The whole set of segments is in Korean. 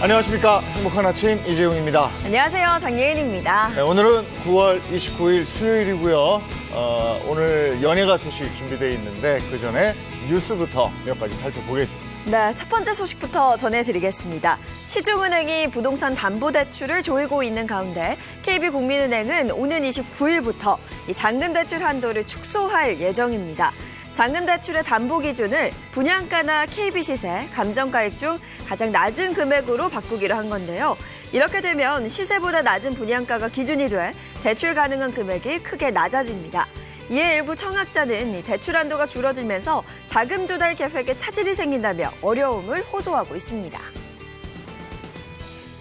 안녕하십니까. 행복한 아침 이재용입니다. 안녕하세요. 장예은입니다. 네, 오늘은 9월 29일 수요일이고요. 오늘 연예가 소식 준비되어 있는데 그 전에 뉴스부터 몇 가지 살펴보겠습니다. 네, 첫 번째 소식부터 전해드리겠습니다. 시중은행이 부동산 담보대출을 조이고 있는 가운데 KB국민은행은 오는 29일부터 이 잔금대출 한도를 축소할 예정입니다. 잔금대출의 담보 기준을 분양가나 KB시세, 감정가액 중 가장 낮은 금액으로 바꾸기로 한 건데요. 이렇게 되면 시세보다 낮은 분양가가 기준이 돼 대출 가능한 금액이 크게 낮아집니다. 이에 일부 청약자는 대출 한도가 줄어들면서 자금 조달 계획에 차질이 생긴다며 어려움을 호소하고 있습니다.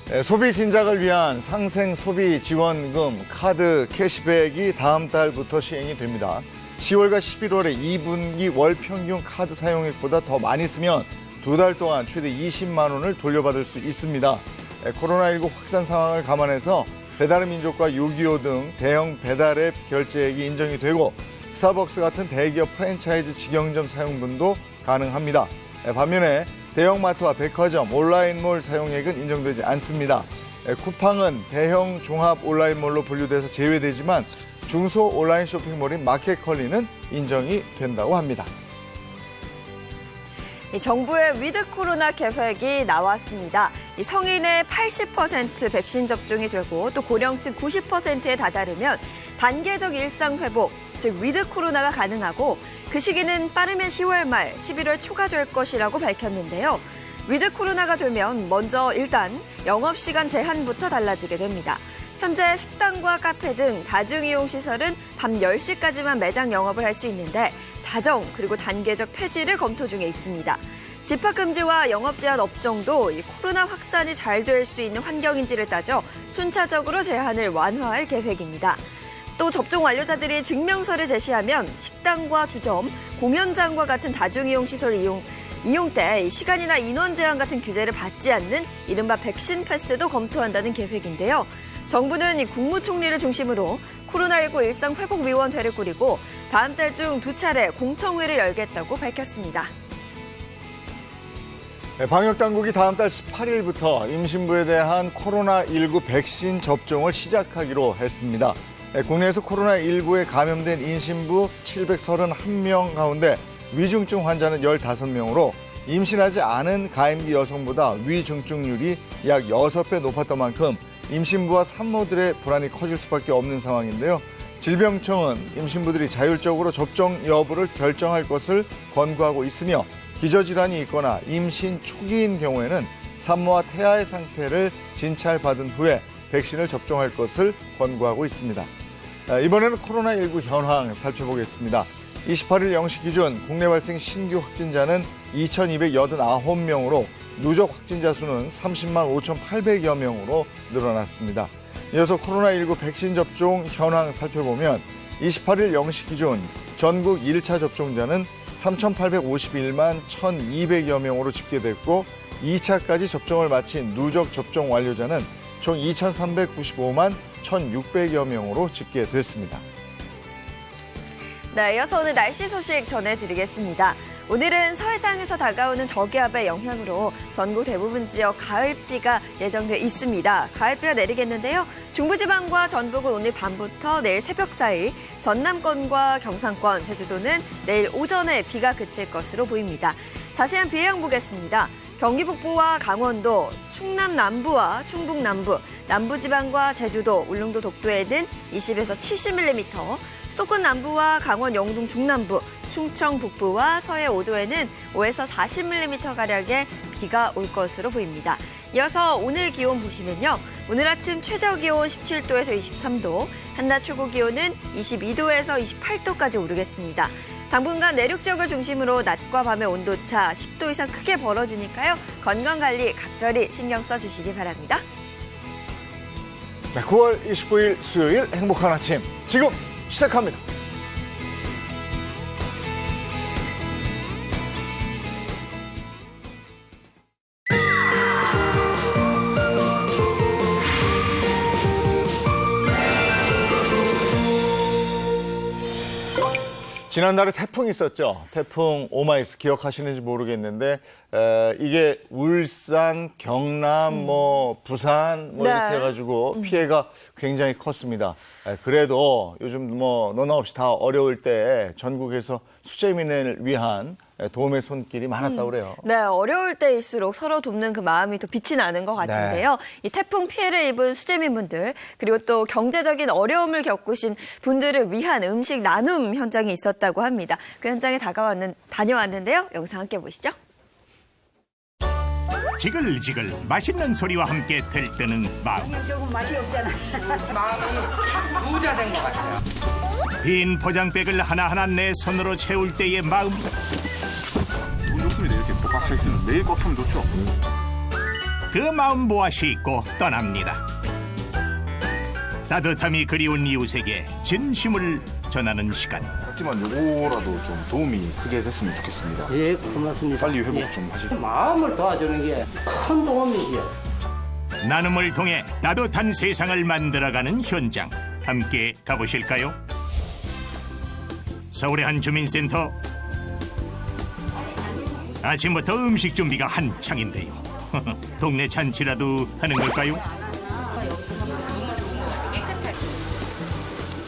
네, 소비 신작을 위한 상생 소비 지원금 카드 캐시백이 다음 달부터 시행이 됩니다. 10월과 11월에 2분기 월 평균 카드 사용액보다 더 많이 쓰면 2달 동안 최대 20만 원을 돌려받을 수 있습니다. 코로나19 확산 상황을 감안해서 배달의민족과 요기요 등 대형 배달앱 결제액이 인정이 되고 스타벅스 같은 대기업 프랜차이즈 직영점 사용분도 가능합니다. 반면에 대형마트와 백화점, 온라인몰 사용액은 인정되지 않습니다. 쿠팡은 대형 종합 온라인몰로 분류돼서 제외되지만 중소 온라인 쇼핑몰인 마켓컬리는 인정이 된다고 합니다. 정부의 위드 코로나 계획이 나왔습니다. 성인의 80% 백신 접종이 되고 또 고령층 90%에 다다르면 단계적 일상 회복, 즉 위드 코로나가 가능하고 그 시기는 빠르면 10월 말, 11월 초가 될 것이라고 밝혔는데요. 위드 코로나가 되면 먼저 일단 영업시간 제한부터 달라지게 됩니다. 현재 식당과 카페 등 다중이용시설은 밤 10시까지만 매장 영업을 할 수 있는데 자정 그리고 단계적 폐지를 검토 중에 있습니다. 집합금지와 영업제한 업종도 이 코로나 확산이 잘 될 수 있는 환경인지를 따져 순차적으로 제한을 완화할 계획입니다. 또 접종 완료자들이 증명서를 제시하면 식당과 주점, 공연장과 같은 다중이용시설 이용 때 시간이나 인원 제한 같은 규제를 받지 않는 이른바 백신 패스도 검토한다는 계획인데요. 정부는 국무총리를 중심으로 코로나19 일상회복위원회를 꾸리고 다음 달 중 2차례 공청회를 열겠다고 밝혔습니다. 방역당국이 다음 달 18일부터 임신부에 대한 코로나19 백신 접종을 시작하기로 했습니다. 국내에서 코로나19에 감염된 임신부 731명 가운데 위중증 환자는 15명으로 임신하지 않은 가임기 여성보다 위중증률이 약 6배 높았던 만큼 임신부와 산모들의 불안이 커질 수밖에 없는 상황인데요. 질병청은 임신부들이 자율적으로 접종 여부를 결정할 것을 권고하고 있으며 기저질환이 있거나 임신 초기인 경우에는 산모와 태아의 상태를 진찰받은 후에 백신을 접종할 것을 권고하고 있습니다. 이번에는 코로나19 현황 살펴보겠습니다. 28일 0시 기준 국내 발생 신규 확진자는 2,289명으로 누적 확진자 수는 30만 5,800여 명으로 늘어났습니다. 이어서 코로나19 백신 접종 현황 살펴보면 28일 0시 기준 전국 1차 접종자는 3,851만 1,200여 명으로 집계됐고 2차까지 접종을 마친 누적 접종 완료자는 총 2,395만 1,600여 명으로 집계됐습니다. 네, 이어서 오늘 날씨 소식 전해드리겠습니다. 오늘은 서해상에서 다가오는 저기압의 영향으로 전국 대부분 지역 가을비가 예정돼 있습니다. 가을비가 내리겠는데요. 중부지방과 전북은 오늘 밤부터 내일 새벽 사이, 전남권과 경상권, 제주도는 내일 오전에 비가 그칠 것으로 보입니다. 자세한 비 예상 보겠습니다. 경기 북부와 강원도, 충남 남부와 충북 남부, 남부지방과 제주도, 울릉도 독도에는 20에서 70mm, 수도권 남부와 강원 영동 중남부, 충청 북부와 서해 5도에는 5에서 40mm가량의 비가 올 것으로 보입니다. 이어서 오늘 기온 보시면요. 오늘 아침 최저 기온 17도에서 23도, 한낮 최고 기온은 22도에서 28도까지 오르겠습니다. 당분간 내륙 지역을 중심으로 낮과 밤의 온도차 10도 이상 크게 벌어지니까요. 건강관리 각별히 신경 써주시기 바랍니다. 9월 29일 수요일 행복한 아침 지금 시작합니다. 지난달에 태풍이 있었죠. 태풍 오마이스 기억하시는지 모르겠는데 이게 울산, 경남, 부산 네. 이렇게 해가지고 피해가 굉장히 컸습니다. 그래도 요즘 너나 없이 다 어려울 때 전국에서 수재민을 위한 도움의 손길이 많았다고 그래요. 네, 어려울 때일수록 서로 돕는 그 마음이 더 빛이 나는 것 같은데요. 이 태풍 피해를 입은 수재민분들 그리고 또 경제적인 어려움을 겪으신 분들을 위한 음식 나눔 현장이 있었다고 합니다. 그 현장에 다녀왔는데요. 영상 함께 보시죠. 지글지글 맛있는 소리와 함께 들뜨는 마음. 조금 맛이 없잖아. 마음이 부자된 것 같아요. 빈 포장백을 하나하나 내 손으로 채울 때의 마음. 용품이 이렇게 또 꽉차 있으면 매일 꽉 차면 좋죠. 그 마음 모아 싣고 떠납니다. 따뜻함이 그리운 이웃에게 진심을 전하는 시간. 하지만 요거라도 좀 도움이 크게 됐으면 좋겠습니다. 예, 고맙습니다. 빨리 회복 예. 좀 하시고. 마음을 도와주는 게 큰 도움이지요. 나눔을 통해 따뜻한 세상을 만들어가는 현장. 함께 가보실까요? 서울의 한 주민센터. 아침부터 음식 준비가 한창인데요. 동네 잔치라도 하는 걸까요?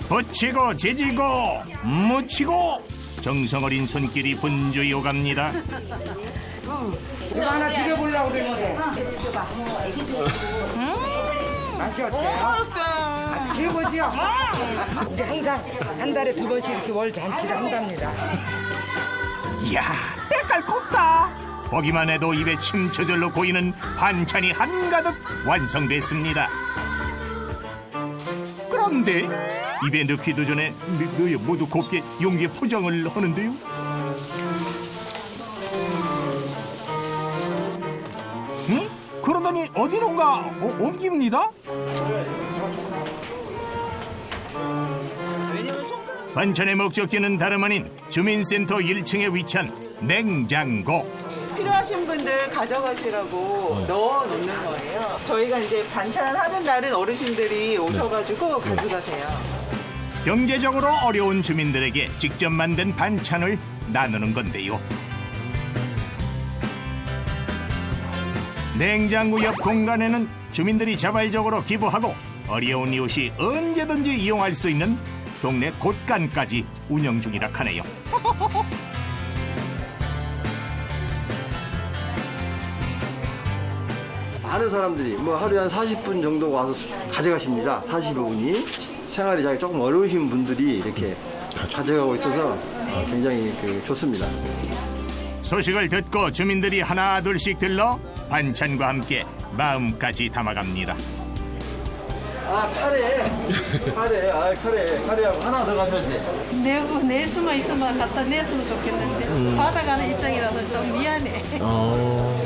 붙이고 지지고 묻히고 정성 어린 손길이 분주히 오갑니다. 이거 하나 드려보려고 그랬는데. 맛이 어때요? 최고지요? 이제 항상 한 달에 2번씩 이렇게 월 잔치를 한답니다. 이야 때깔 곱다. 보기만 해도 입에 침 저절로 고이는 반찬이 한가득 완성됐습니다. 그런데 입에 넣기도 전에 모두 곱게 용기에 포장을 하는데요. 응? 그러더니 어디론가 옮깁니다. 반찬의 목적지는 다름 아닌 주민센터 1층에 위치한 냉장고. 필요하신 분들 가져가시라고 넣어 놓는 거예요. 저희가 이제 반찬 하는 날은 어르신들이 오셔가지고 가져가세요. 경제적으로 어려운 주민들에게 직접 만든 반찬을 나누는 건데요. 냉장고 옆 공간에는 주민들이 자발적으로 기부하고 어려운 이웃이 언제든지 이용할 수 있는 동네 곳간까지 운영 중이라 하네요. 많은 사람들이 하루에 한 40분 정도 와서 가져가십니다. 45분이. 생활이 조금 어려우신 분들이 이렇게 가져가고 있어서 굉장히 좋습니다. 소식을 듣고 주민들이 하나 둘씩 들러 반찬과 함께 마음까지 담아갑니다. 카레하고 하나 더 가셔야지. 낼 수만 있으면 갖다 냈으면 좋겠는데 받아가는 입장이라서 좀 미안해.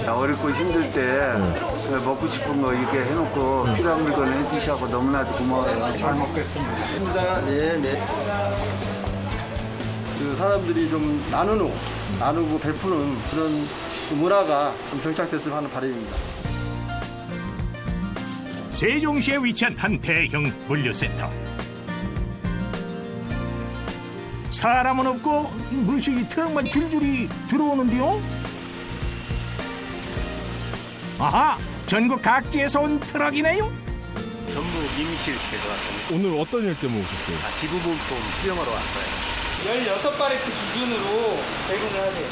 어렵고 힘들 때 먹고 싶은 거 이렇게 해놓고 필요한 물건 해주시고 너무나도 고마워요. 잘 먹겠습니다. 네. 그 사람들이 좀 나누고 베푸는 그런 문화가 좀 정착됐으면 하는 바람입니다. 세종시에 위치한 한 대형 물류센터. 사람은 없고 무식이 트럭만 줄줄이 들어오는데요. 아하, 전국 각지에서 온 트럭이네요. 전부 임실 개조하셨습니다. 오늘 어떤 일 때문에 오셨어요? 기부분품 수령하러 왔어요. 16바레트 기준으로 배분을 하세요.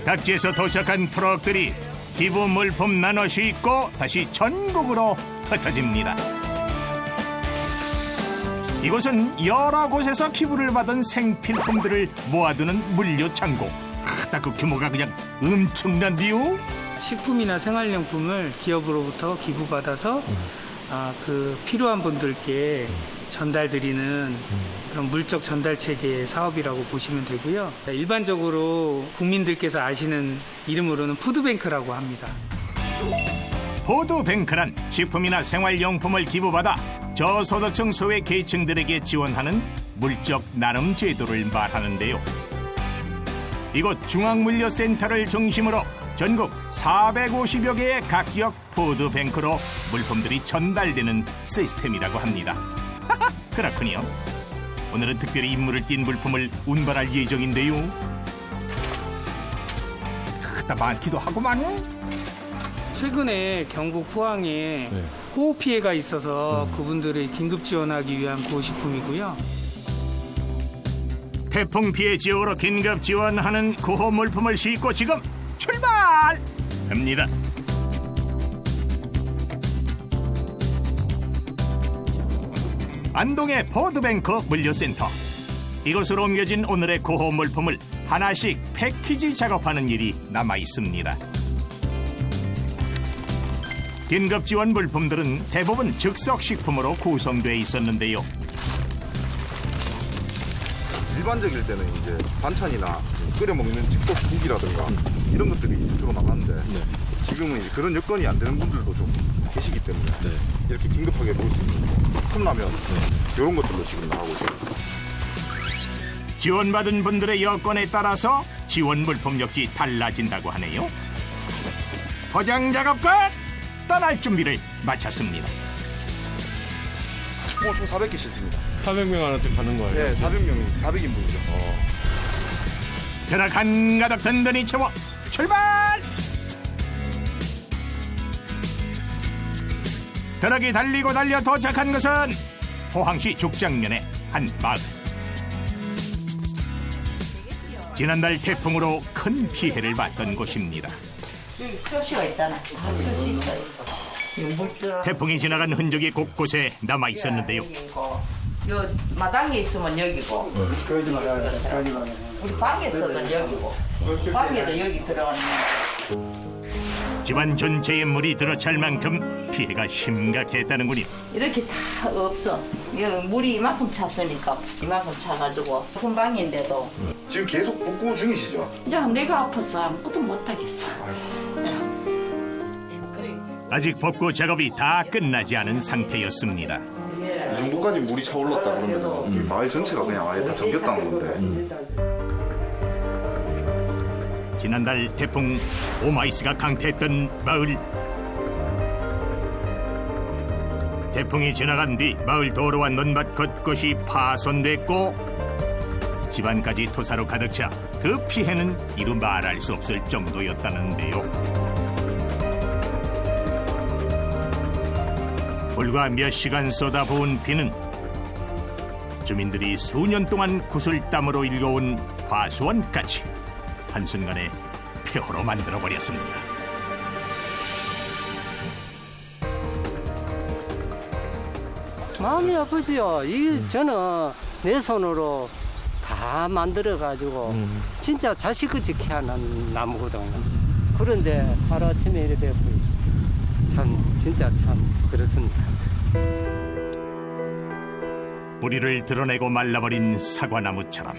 각지에서 도착한 트럭들이 기부 물품 나눠 싣고 다시 전국으로 흩어집니다. 이곳은 여러 곳에서 기부를 받은 생필품들을 모아두는 물류 창고. 그 규모가 그냥 엄청난데요. 식품이나 생활용품을 기업으로부터 기부받아서 그 필요한 분들께 전달드리는 그런 물적 전달 체계의 사업이라고 보시면 되고요. 일반적으로 국민들께서 아시는 이름으로는 푸드뱅크라고 합니다. 푸드뱅크란 식품이나 생활용품을 기부받아 저소득층 소외 계층들에게 지원하는 물적 나눔 제도를 말하는데요. 이곳 중앙물류센터를 중심으로 전국 450여 개의 각 지역 푸드뱅크로 물품들이 전달되는 시스템이라고 합니다. 그렇군요. 오늘은 특별히 인물을 띈 물품을 운반할 예정인데요. 크다 많기도 하고만. 최근에 경북 포항에 호우 피해가 있어서 그분들의 긴급 지원하기 위한 구호식품이고요. 태풍 피해 지역으로 긴급 지원하는 구호 물품을 싣고 지금 출발합니다. 안동의 포드뱅크 물류센터. 이곳으로 옮겨진 오늘의 구호 물품을 하나씩 패키지 작업하는 일이 남아 있습니다. 긴급 지원 물품들은 대부분 즉석식품으로 구성되어 있었는데요. 일반적일 때는 이제 반찬이나 끓여 먹는 즉석 국이라든가 이런 것들이 주로 나가는데 지금은 이제 그런 여건이 안 되는 분들도 좀 계시기 때문에 이렇게 긴급하게 먹을 수 있는 컵라면 이런 것들로 지금 나가고 있습니다. 지원받은 분들의 여건에 따라서 지원 물품 역시 달라진다고 하네요. 포장 작업 끝! 떠날 준비를 마쳤습니다. 총 400개 싣습니다. 400명한테 가는 거예요? 네, 400명이 400인분이죠. 트럭 한가득 든든히 채워 출발! 트럭이 달리고 달려 도착한 것은 포항시 죽장면의 한 마을. 지난달 태풍으로 큰 피해를 봤던 곳입니다. 여기 표시가 있잖아. 표시 있어요. 태풍이 지나간 흔적이 곳곳에 남아 있었는데요. 요 마당에 있으면 여기고, 우리 방에서도 여기고, 방에도 여기 들어가는. 집안 전체에 물이 들어찰 만큼 피해가 심각했다는군요. 이렇게 다 없어. 여기 물이 이만큼 찼으니까 이만큼 차가지고 큰 방인데도 지금 계속 복구 중이시죠? 이제 내가 아파서 아무것도 못 하겠어. 아직 복구 작업이 다 끝나지 않은 상태였습니다. 이 정도까지 물이 차올랐다 그러면 이 마을 전체가 그냥 아예 다 잠겼다는 건데 지난달 태풍 오마이스가 강타했던 마을. 태풍이 지나간 뒤 마을 도로와 논밭 곳곳이 파손됐고 집안까지 토사로 가득 차 그 피해는 이루 말할 수 없을 정도였다는데요. 불과 몇 시간 쏟아부은 비는 주민들이 수년 동안 구슬땀으로 일궈온 과수원까지 한순간에 폐허로 만들어버렸습니다. 마음이 아프지요. 저는 내 손으로 다 만들어가지고 진짜 자식같이 키워난 나무거든요. 그런데 하루아침에 이래 되고 참 진짜 참 그렇습니다. 뿌리를 드러내고 말라버린 사과나무처럼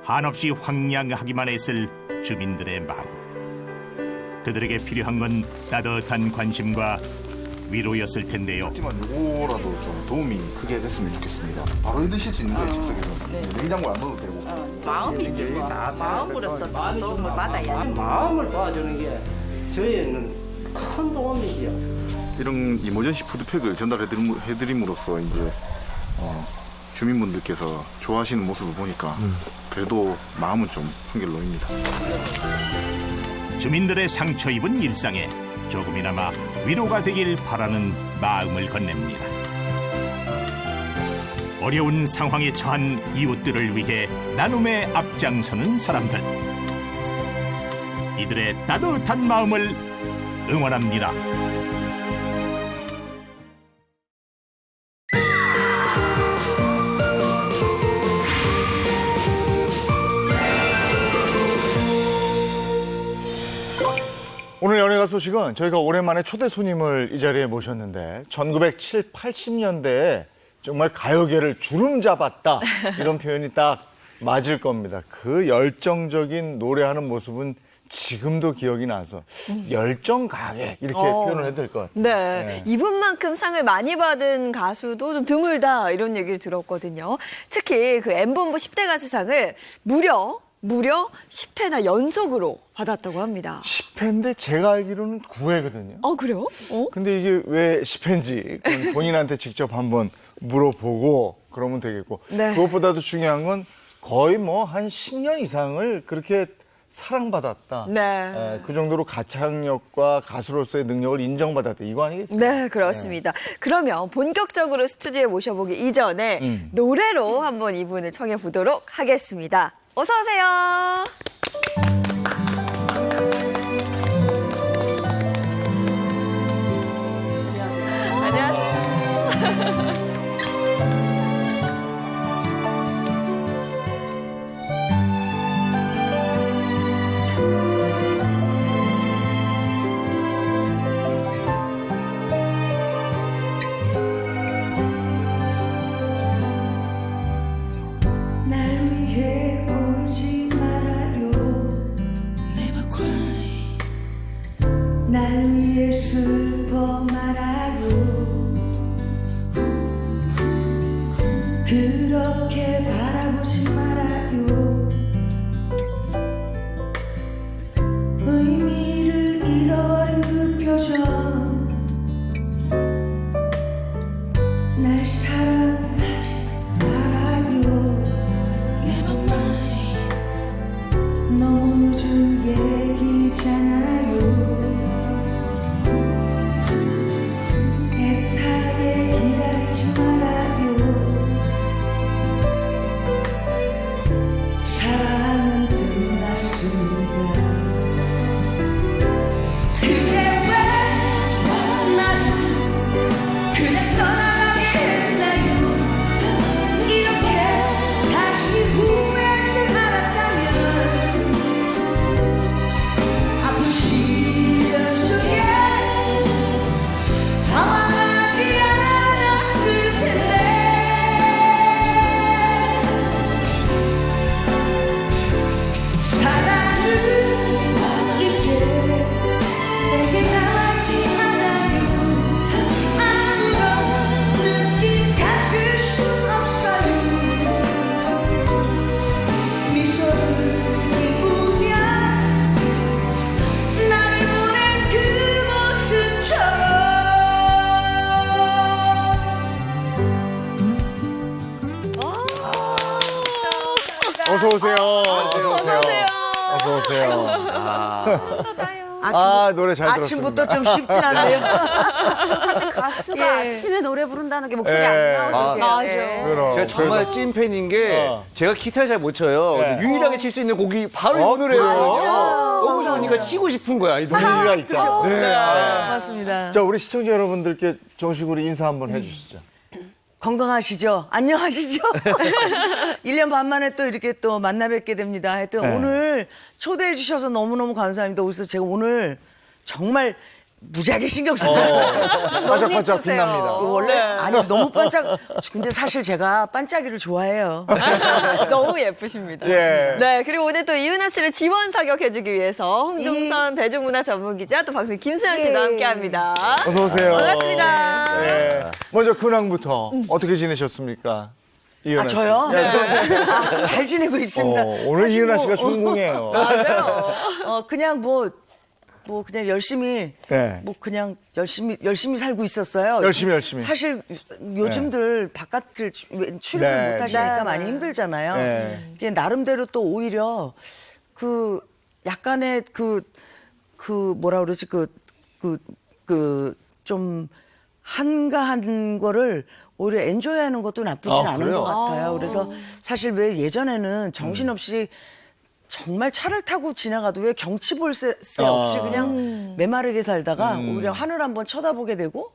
한없이 황량하기만 했을 주민들의 마음. 그들에게 필요한 건 따뜻한 관심과 위로였을 텐데요. 하지만 요거라도 좀 도움이 크게 됐으면 좋겠습니다. 바로 드실 수 있는 거예요, 즉석에서. 냉장고에 안 넣어도 되고. 마음이지 뭐. 마음으로서 도움을 받아야. 마음을 도와주는 게 저희는 큰 도움이지요. 이런 이머전시 푸드팩을 전달해드림으로써 이제 주민분들께서 좋아하시는 모습을 보니까 그래도 마음은 좀 한결 놓입니다. 주민들의 상처 입은 일상에 조금이나마 위로가 되길 바라는 마음을 건넵니다. 어려운 상황에 처한 이웃들을 위해 나눔에 앞장서는 사람들. 이들의 따뜻한 마음을 응원합니다. 오늘 연예가 소식은 저희가 오랜만에 초대 손님을 이 자리에 모셨는데 1970, 80년대에 정말 가요계를 주름 잡았다 이런 표현이 딱 맞을 겁니다. 그 열정적인 노래하는 모습은 지금도 기억이 나서 열정 가게 이렇게 표현을 해도 될 것 같아요. 네. 이분만큼 상을 많이 받은 가수도 좀 드물다 이런 얘기를 들었거든요. 특히 그 M본부 10대 가수상을 무려 무려 10회나 연속으로 받았다고 합니다. 10회인데 제가 알기로는 9회거든요. 그래요? 근데 이게 왜 10회인지 본인한테 직접 한번 물어보고 그러면 되겠고 네. 그것보다도 중요한 건 거의 뭐 한 10년 이상을 그렇게 사랑받았다. 네. 그 정도로 가창력과 가수로서의 능력을 인정받았다. 이거 아니겠어요? 네, 그렇습니다. 그러면 본격적으로 스튜디오에 모셔보기 이전에 노래로 한번 이분을 청해 보도록 하겠습니다. 어서 오세요. 안녕하세요. 날 위해 울지 말아요. Never cry. 날 위해 슬퍼 말아요. 그렇게 바라보지 말아요. 의미를 잃어버린 그 표정. 날 사랑하지 말아요. Never mind. 너무 늦은 얘기잖아요. 애타게 기다리지 말아요. 사랑은 끝났습니다. 그게 왜 나를 그냥 떠나가게 했나요? 이렇게 다시 후회하지 않았다면 아픈 시련 속에 당황하지 않았을 텐데 사랑은 이제 내게 남지 않아요. 아무런 느낌 가질 수 없어요. 미소를 띄우며 나를 보낸 그 모습처럼. 어서 오세요. 어서 오세요. 어서 오세요. 노래 잘 들었습니다. 아침부터 좀 쉽진 않네요. 사실 가수가 아침에 노래 부른다는 게 목소리 안 나오시게. 그럼. 제가 정말 찐팬인 게 제가 기타를 잘 못 쳐요. 네. 유일하게 칠 수 있는 곡이 바로 이 노래예요. 너무 좋으니까 치고 싶은 거야, 이 노래. 분위기가 있잖아. 네. 맞습니다. 자, 우리 시청자 여러분들께 정식으로 인사 한번 해주시죠. 건강하시죠? 안녕하시죠? 1년 반 만에 또 이렇게 또 만나 뵙게 됩니다. 하여튼 네. 오늘 초대해 주셔서 너무너무 감사합니다. 그래서 제가 오늘 정말 무지하게 신경 써요. 반짝반짝 빛납니다. 원래 아니 너무 반짝. 근데 사실 제가 반짝이를 좋아해요. 너무 예쁘십니다. 예. 네, 그리고 오늘 또 이은하 씨를 지원 사격해주기 위해서 홍종선 대중문화 전문기자 또 방송 김수현 씨도 함께합니다. 어서 오세요. 반갑습니다. 예. 먼저 근황부터 어떻게 지내셨습니까? 이은하 씨. 저요? 예. 아, 잘 지내고 있습니다. 오늘 사실 이은하 뭐, 씨가 주인공이에요. 맞아요. 그냥 뭐 그냥 열심히 네. 뭐 그냥 열심히 살고 있었어요. 열심히. 사실 요즘들 바깥을 출입을 네. 못 하시니까 네. 많이 힘들잖아요. 네. 이게 나름대로 또 오히려 그 약간의 그 뭐라 그러지 좀 한가한 거를 오히려 엔조이하는 것도 나쁘진 않은 그래요? 것 같아요. 그래서 사실 왜 예전에는 정신없이 정말 차를 타고 지나가도 왜 경치 볼 새 없이 그냥 메마르게 살다가 오히려 하늘 한번 쳐다보게 되고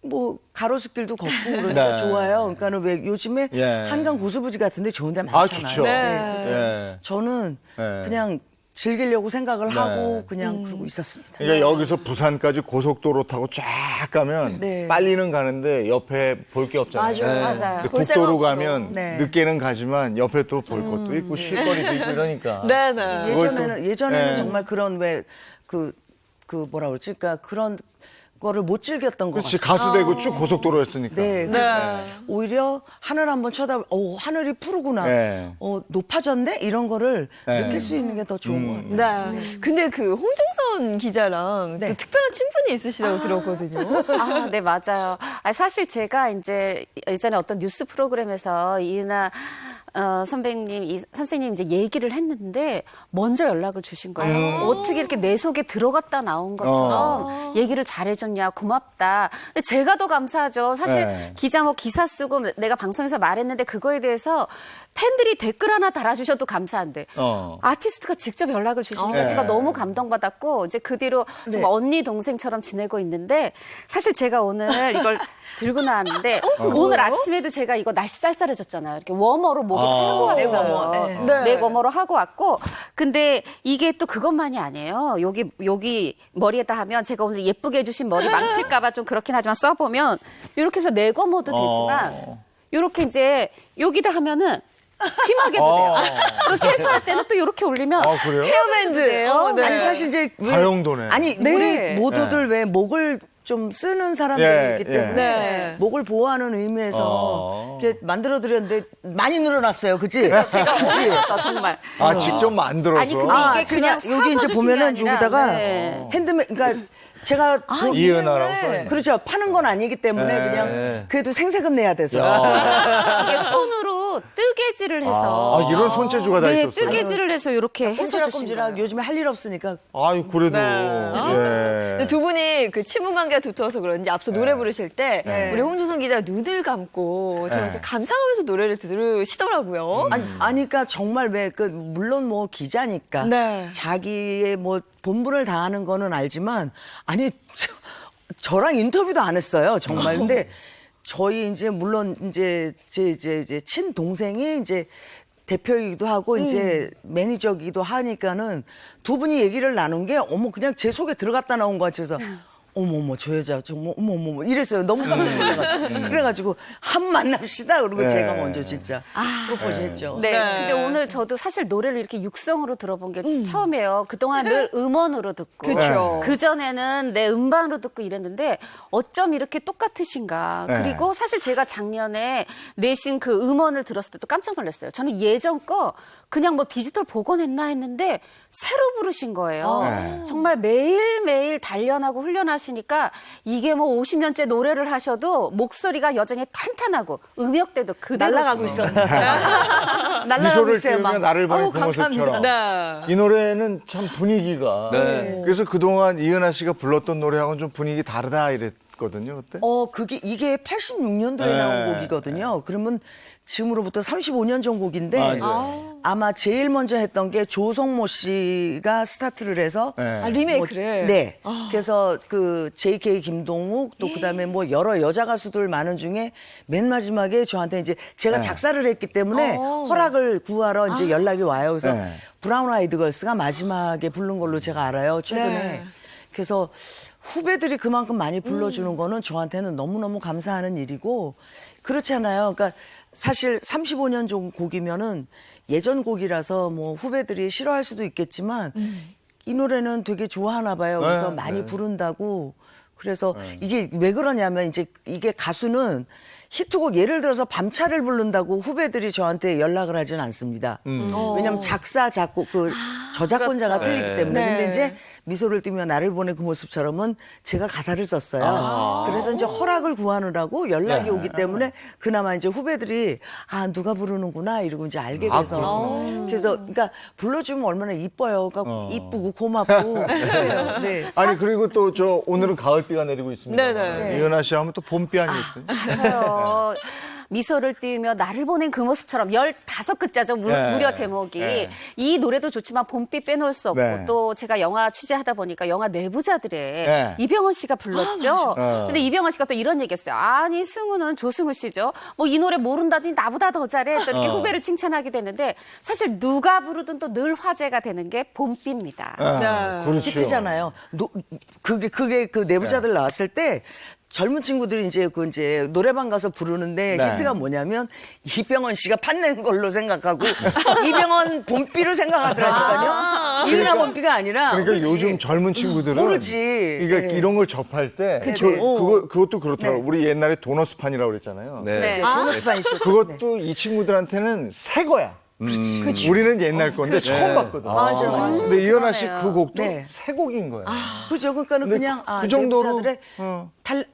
뭐 가로수길도 걷고 그러니까 네. 좋아요. 그러니까는 왜 요즘에 예. 한강 고수부지 같은데 좋은데 많잖아요. 아, 좋죠. 그래서 예. 저는 네. 그냥 즐기려고 생각을 네. 하고 그냥 그러고 있었습니다. 그러니까 여기서 부산까지 고속도로 타고 쫙 가면 네. 빨리는 가는데 옆에 볼 게 없잖아요. 맞아요. 근데 볼 국도로 새가 가면 없고. 네. 늦게는 가지만 옆에 또 볼 것도 있고 쉴거리도 있고 이러니까. 네네. 그걸 또- 예전에는 네. 정말 그런 왜 뭐라 그러지? 그러니까 그런 거를 못 즐겼던 것 그렇지, 같아요. 가수 되고 쭉 고속도로였으니까. 네, 그래서 오히려 하늘 한번 하늘이 푸르구나, 네. 높아졌네 이런 거를 네. 느낄 수 있는 게 더 좋은 것 같아요. 네. 근데 그 홍종선 기자랑 네. 또 특별한 친분이 있으시다고 들었거든요. 아, 네, 맞아요. 사실 제가 이제 예전에 어떤 뉴스 프로그램에서 이은하 선생님 이제 얘기를 했는데 먼저 연락을 주신 거예요. 어떻게 이렇게 내 속에 들어갔다 나온 것처럼 얘기를 잘해줬냐, 고맙다. 근데 제가 더 감사하죠. 사실 네. 기자 뭐 기사 쓰고 내가 방송에서 말했는데 그거에 대해서 팬들이 댓글 하나 달아주셔도 감사한데 아티스트가 직접 연락을 주시니까 네. 제가 너무 감동받았고 이제 그 뒤로 좀 언니 동생처럼 지내고 있는데 사실 제가 오늘 이걸 들고 나왔는데 오늘 아침에도 제가 이거 날씨 쌀쌀해졌잖아요. 이렇게 웜어로 목을 하고 왔어요. 네, 웜어로 하고 왔고 근데 이게 또 그것만이 아니에요. 여기 머리에다 하면 제가 오늘 예쁘게 해주신 머리 망칠까봐 좀 그렇긴 하지만 써보면 이렇게 해서 내검어도 되지만 이렇게 이제 여기다 하면은 귀마개도 돼요. 그리고 세수할 때는 또 이렇게 올리면 그래요? 헤어밴드. 돼요. 네. 아니 사실 이제 다용도네. 아니 네. 우리 모두들 왜 목을 좀 쓰는 사람들이기 때문에 네. 목을 보호하는 의미에서 이렇게 만들어 드렸는데 많이 늘어났어요, 그치? 제가 보냈었어 정말. 직접 만들어서. 아니 근데 이게 그냥 제가 여기 이제 사서 주신 게 보면은 아니라, 여기다가 네. 핸드메이드, 그러니까 제가 이은하라고 써있네. 그렇죠. 파는 건 아니기 때문에 네. 그냥 그래도 생색은 내야 돼서. 이게 손으로 뜨개질을 해서 이런 손재주가 다 네, 있었어요. 뜨개질을 해서 이렇게 해서 주신 꼼지락꼼지락 거예요. 요즘에 할 일 없으니까. 아유, 그래도. 근데 예. 두 분이 그 친분 관계가 두터워서 그런지 앞서 노래 부르실 때 네. 우리 홍종선 기자가 눈을 감고 저렇게 감상하면서 노래를 들으시더라고요. 아니, 그러니까 정말 물론 뭐 기자니까 네. 자기의 뭐 본분을 다하는 거는 알지만 아니 저랑 인터뷰도 안 했어요, 정말. 근데 저희 이제 물론 이제 제 친동생이 이제 대표이기도 하고 이제 매니저기도 하니까는 두 분이 얘기를 나눈 게 그냥 제 속에 들어갔다 나온 것 같아서 어머머 저 여자 정말 어머머 이랬어요. 너무 깜짝 놀라가지고 그래가지고 한 만납시다. 그리고 네. 제가 먼저 진짜 프로포즈 했죠. 네, 근데 오늘 저도 사실 노래를 이렇게 육성으로 들어본 게 처음이에요. 그동안 늘 음원으로 듣고. 그쵸. 그전에는 내 음반으로 듣고 이랬는데 어쩜 이렇게 똑같으신가. 네. 그리고 사실 제가 작년에 내신 그 음원을 들었을 때도 깜짝 놀랐어요. 저는 예전 거 그냥 뭐 디지털 복원했나 했는데 새로 부르신 거예요. 네. 정말 매일매일 단련하고 훈련하시니까 이게 뭐 50년째 노래를 하셔도 목소리가 여전히 탄탄하고 음역대도 그대로 날아가고 있었는데. 날아가고 미소를 있어요. 띄우며 막. 나를 보낸 아우, 그 모습처럼. 네. 이 노래는 참 분위기가. 네. 그래서 그동안 이은하 씨가 불렀던 노래하고는 좀 분위기 다르다 이랬거든요, 그때. 이게 86년도에 네. 나온 곡이거든요. 그러면 지금으로부터 35년 전 곡인데 아마 제일 먼저 했던 게 조성모 씨가 스타트를 해서 네. 리메이크를. 네. 그래서 그 JK 김동욱 또 그다음에 뭐 여러 여자 가수들 많은 중에 맨 마지막에 저한테 이제 제가 작사를 했기 때문에 허락을 구하러 이제 연락이 와요. 그래서 네. 브라운 아이드 걸스가 마지막에 부른 걸로 제가 알아요. 최근에. 네. 그래서 후배들이 그만큼 많이 불러주는 거는 저한테는 너무너무 감사하는 일이고 그렇잖아요. 그러니까 사실 35년 전 곡이면은 예전 곡이라서 뭐 후배들이 싫어할 수도 있겠지만 이 노래는 되게 좋아하나 봐요. 그래서 네, 많이 네. 부른다고. 그래서 이게 왜 그러냐면 이제 이게 가수는 히트곡 예를 들어서 밤차를 부른다고 후배들이 저한테 연락을 하진 않습니다. 왜냐면 작사, 작곡, 저작권자가 그렇죠. 틀리기 때문에. 네. 근데 이제 미소를 띠며 나를 보낸 그 모습처럼은 제가 가사를 썼어요. 그래서 이제 허락을 구하느라고 연락이 오기 때문에 그나마 이제 후배들이 누가 부르는구나 이러고 이제 알게 돼서. 그래서 그러니까 불러주면 얼마나 이뻐요. 그러니까 이쁘고 고맙고. 그래요. 네. 아니, 그리고 또 오늘은 가을비가 내리고 있습니다. 네네. 이은하 씨 하면 또 봄비 아니겠어요? 맞아요. 미소를 띄우며 나를 보낸 그 모습처럼 15글자죠. 네. 무려 제목이. 네. 이 노래도 좋지만 봄비 빼놓을 수 없고 네. 또 제가 영화 취재하다 보니까 영화 내부자들의 네. 이병헌 씨가 불렀죠. 맞아. 근데 이병헌 씨가 또 이런 얘기했어요. 아니 승우는 조승우 씨죠. 뭐 이 노래 모른다더니 나보다 더 잘해. 또 이렇게 후배를 칭찬하게 되는데 사실 누가 부르든 또 늘 화제가 되는 게 봄비입니다. 그렇죠. 히트잖아요. 그게 그 내부자들 나왔을 때 젊은 친구들이 이제 노래방 가서 부르는데 네. 힌트가 뭐냐면 이병헌 씨가 판낸 걸로 생각하고 이병헌 봄비로 생각하더라니까요. 이은하 봄비가 아니라 그러니까 모르지. 요즘 젊은 친구들은 모르지. 그러니까 네. 이런 걸 접할 때 그쵸. 그것도 그렇더라고. 네. 우리 옛날에 도너스판이라고 그랬잖아요. 네. 도너스판 있었죠. 그것도 이 친구들한테는 새 거야. 그치. 우리는 옛날 건데 처음 봤거든. 맞아. 근데 이현아 씨 그러네요. 그 곡도 네. 새 곡인 거야. 그죠. 그러니까는 근데 그냥 그 정도로 내부자들의 어.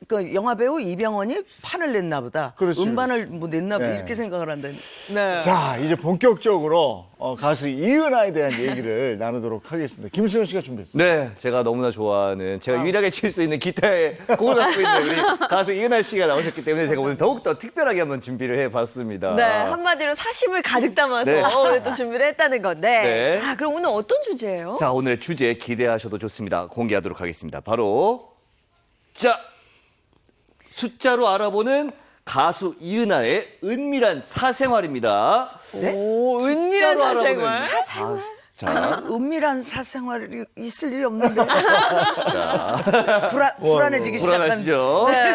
그 영화 배우 이병헌이 판을 냈나 보다. 그렇지, 음반을 뭐 냈나 보다. 네. 이렇게 생각을 한다니. 네. 자, 이제 본격적으로 가수 이은하에 대한 얘기를 나누도록 하겠습니다. 김수현 씨가 준비했어요. 네, 제가 너무나 좋아하는, 제가 유일하게 칠 수 있는 기타의 곡을 갖고 있는 우리 가수 이은하 씨가 나오셨기 때문에 제가 오늘 더욱더 특별하게 한번 준비를 해봤습니다. 네, 한마디로 사심을 가득 담아서 네. 오늘 또 준비를 했다는 건데. 네. 자, 그럼 오늘 어떤 주제예요? 자, 오늘 주제 기대하셔도 좋습니다. 공개하도록 하겠습니다. 바로, 자, 숫자로 알아보는 가수 이은하의 은밀한 사생활입니다. 오, 은밀한 숫자로 사생활. 알아보는 사생활? 자, 은밀한 사생활이 있을 일이 없는데. 불안해지기 시작한. 불안하시죠? 네.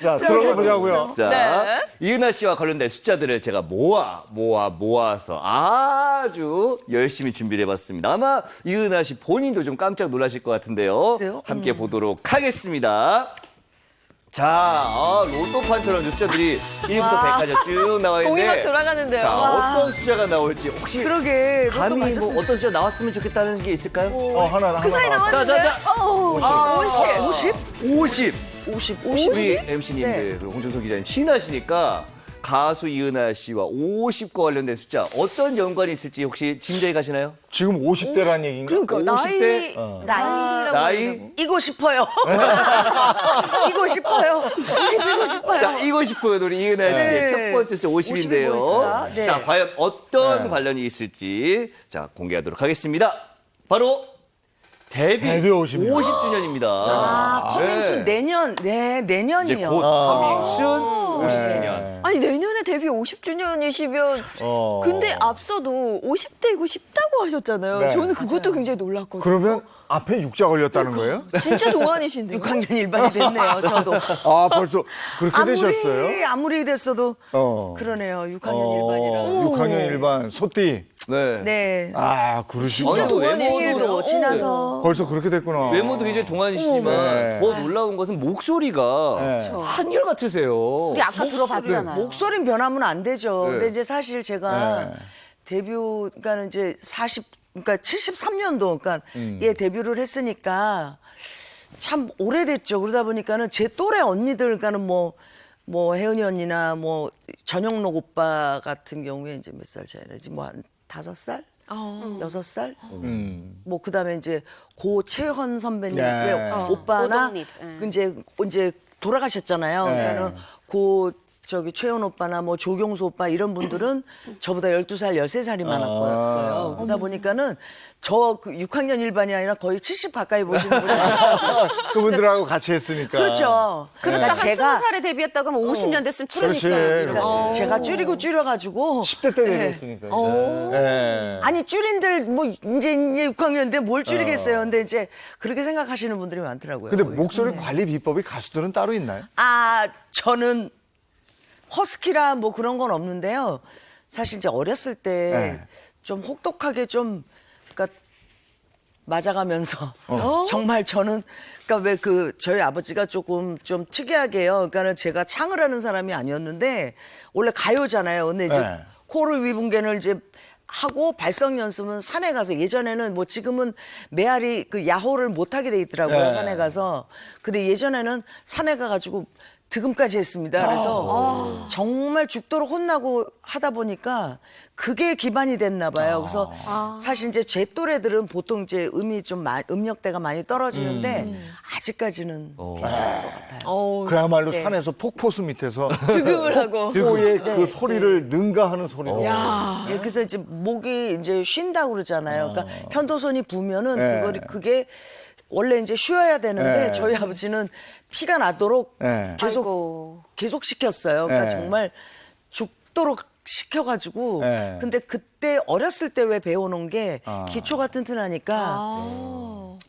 자, 들어가 보자고요. 자, 네. 이은하 씨와 관련된 숫자들을 제가 모아서 아주 열심히 준비를 해봤습니다. 아마 이은하 씨 본인도 좀 깜짝 놀라실 것 같은데요. 그래요? 함께 보도록 하겠습니다. 자, 로또판처럼 숫자들이 1부터 100까지 쭉 나와 공이 막 있는데 돌아가는데요. 자, 와. 어떤 숫자가 나올지 혹시 그러게. 감히 뭐 맞췄으면 어떤 숫자 나왔으면 좋겠다는 게 있을까요? 하나. 그 사이 나왔는데. 자. 오, 50. 50. 50. 우리 MC님들, 네. 그리고 홍정석 기자님 신하시니까 가수 이은하 씨와 50과 관련된 숫자 어떤 연관이 있을지 혹시 짐작이 가시나요? 지금 50대라는 얘기인가? 그러니까 50대? 나이라고 나이? 이고 싶어요. 이고 싶어요. 이고 싶어요. 자, 이고 싶어요, 우리 이은하 씨의 네. 첫 번째 숫자 50인데요. 50이 네. 자, 과연 어떤 네. 관련이 있을지 자, 공개하도록 하겠습니다. 바로 데뷔 50입니다. 50주년입니다. 커밍순 내년, 이제 내년이요. 곧 커밍순 50주년. 아니, 내년에 데뷔 50주년이시면 근데 앞서도 50대이고 싶다고 하셨잖아요. 네. 저는 그것도 굉장히 놀랐거든요. 그러면 앞에 6자 걸렸다는 거예요? 진짜 동안이신데요. 6학년 일반이 됐네요, 저도. 아, 벌써 그렇게 되셨어요? 아무리 됐어도 그러네요. 6학년 일반이라. 6학년 일반 소띠. 네. 네. 아, 그러시구나. 진짜 동안이시네요. 생일도 지나서. 벌써 그렇게 됐구나. 외모도 굉장히 동안이시지만 네. 더 놀라운 것은 목소리가 네. 한결 같으세요. 우리 아까 들어봤잖아요. 목소리는 변하면 안 되죠. 네. 근데 이제 사실 제가 네. 그러니까 이제 73년도, 그러니까 예, 데뷔를 했으니까 참 오래됐죠. 그러다 보니까는 제 또래 언니들, 그러니까는 뭐 혜은이 언니나 뭐 전영록 오빠 같은 경우에 이제 몇 살 차이 나지? 뭐 한 5살? 6살? 뭐 그다음에 이제 고채헌 선배님 네. 오빠나 고동립, 이제 돌아가셨잖아요. 네. 그러니까는 최현 오빠나 뭐 조경수 오빠 이런 분들은 저보다 12살, 13살이 많았어요. 그러다 보니까는 저 6학년 일반이 아니라 거의 70 가까이 보시는 분이 그분들하고 같이 했으니까. 그렇죠. 그렇죠. 한 20살에 데뷔했다고 하면 50년 됐으면 그렇지. 출연했어요. 제가 줄여가지고 10대 때 데뷔했으니까. 네. 아니 줄인들 뭐 이제 6학년인데 뭘 줄이겠어요. 근데 이제 그렇게 생각하시는 분들이 많더라고요. 근데 목소리 관리 비법이 가수들은 따로 있나요? 저는 허스키라 뭐 그런 건 없는데요. 사실 이제 어렸을 때 좀 혹독하게 좀 그러니까 맞아가면서 정말 저는 그러니까 왜 저희 아버지가 조금 좀 특이하게요. 그러니까는 제가 창을 하는 사람이 아니었는데 원래 가요잖아요. 근데 이제 네. 코르 위붕겐을 이제 하고 발성 연습은 산에 가서 예전에는 뭐 지금은 메아리 야호를 못 하게 돼 있더라고요. 네. 산에 가서. 근데 예전에는 산에 가가지고 득음까지 했습니다. 그래서 정말 죽도록 혼나고 하다 보니까 그게 기반이 됐나 봐요. 그래서 사실 이제 제 또래들은 보통 이제 음역대가 많이 떨어지는데 아직까지는 괜찮은 것 같아요. 그야말로 네. 산에서 폭포수 밑에서 득음을 하고. 폭포의 그 소리를 능가하는 소리로. 예, 그래서 이제 목이 이제 쉰다고 그러잖아요. 그러니까 편도선이 부으면은 네. 그게 원래 이제 쉬어야 되는데 네. 저희 아버지는 피가 나도록 네. 계속 시켰어요. 그러니까 네. 정말 죽도록 시켜가지고. 네. 근데 그때 어렸을 때 왜 배워놓은 게 기초가 튼튼하니까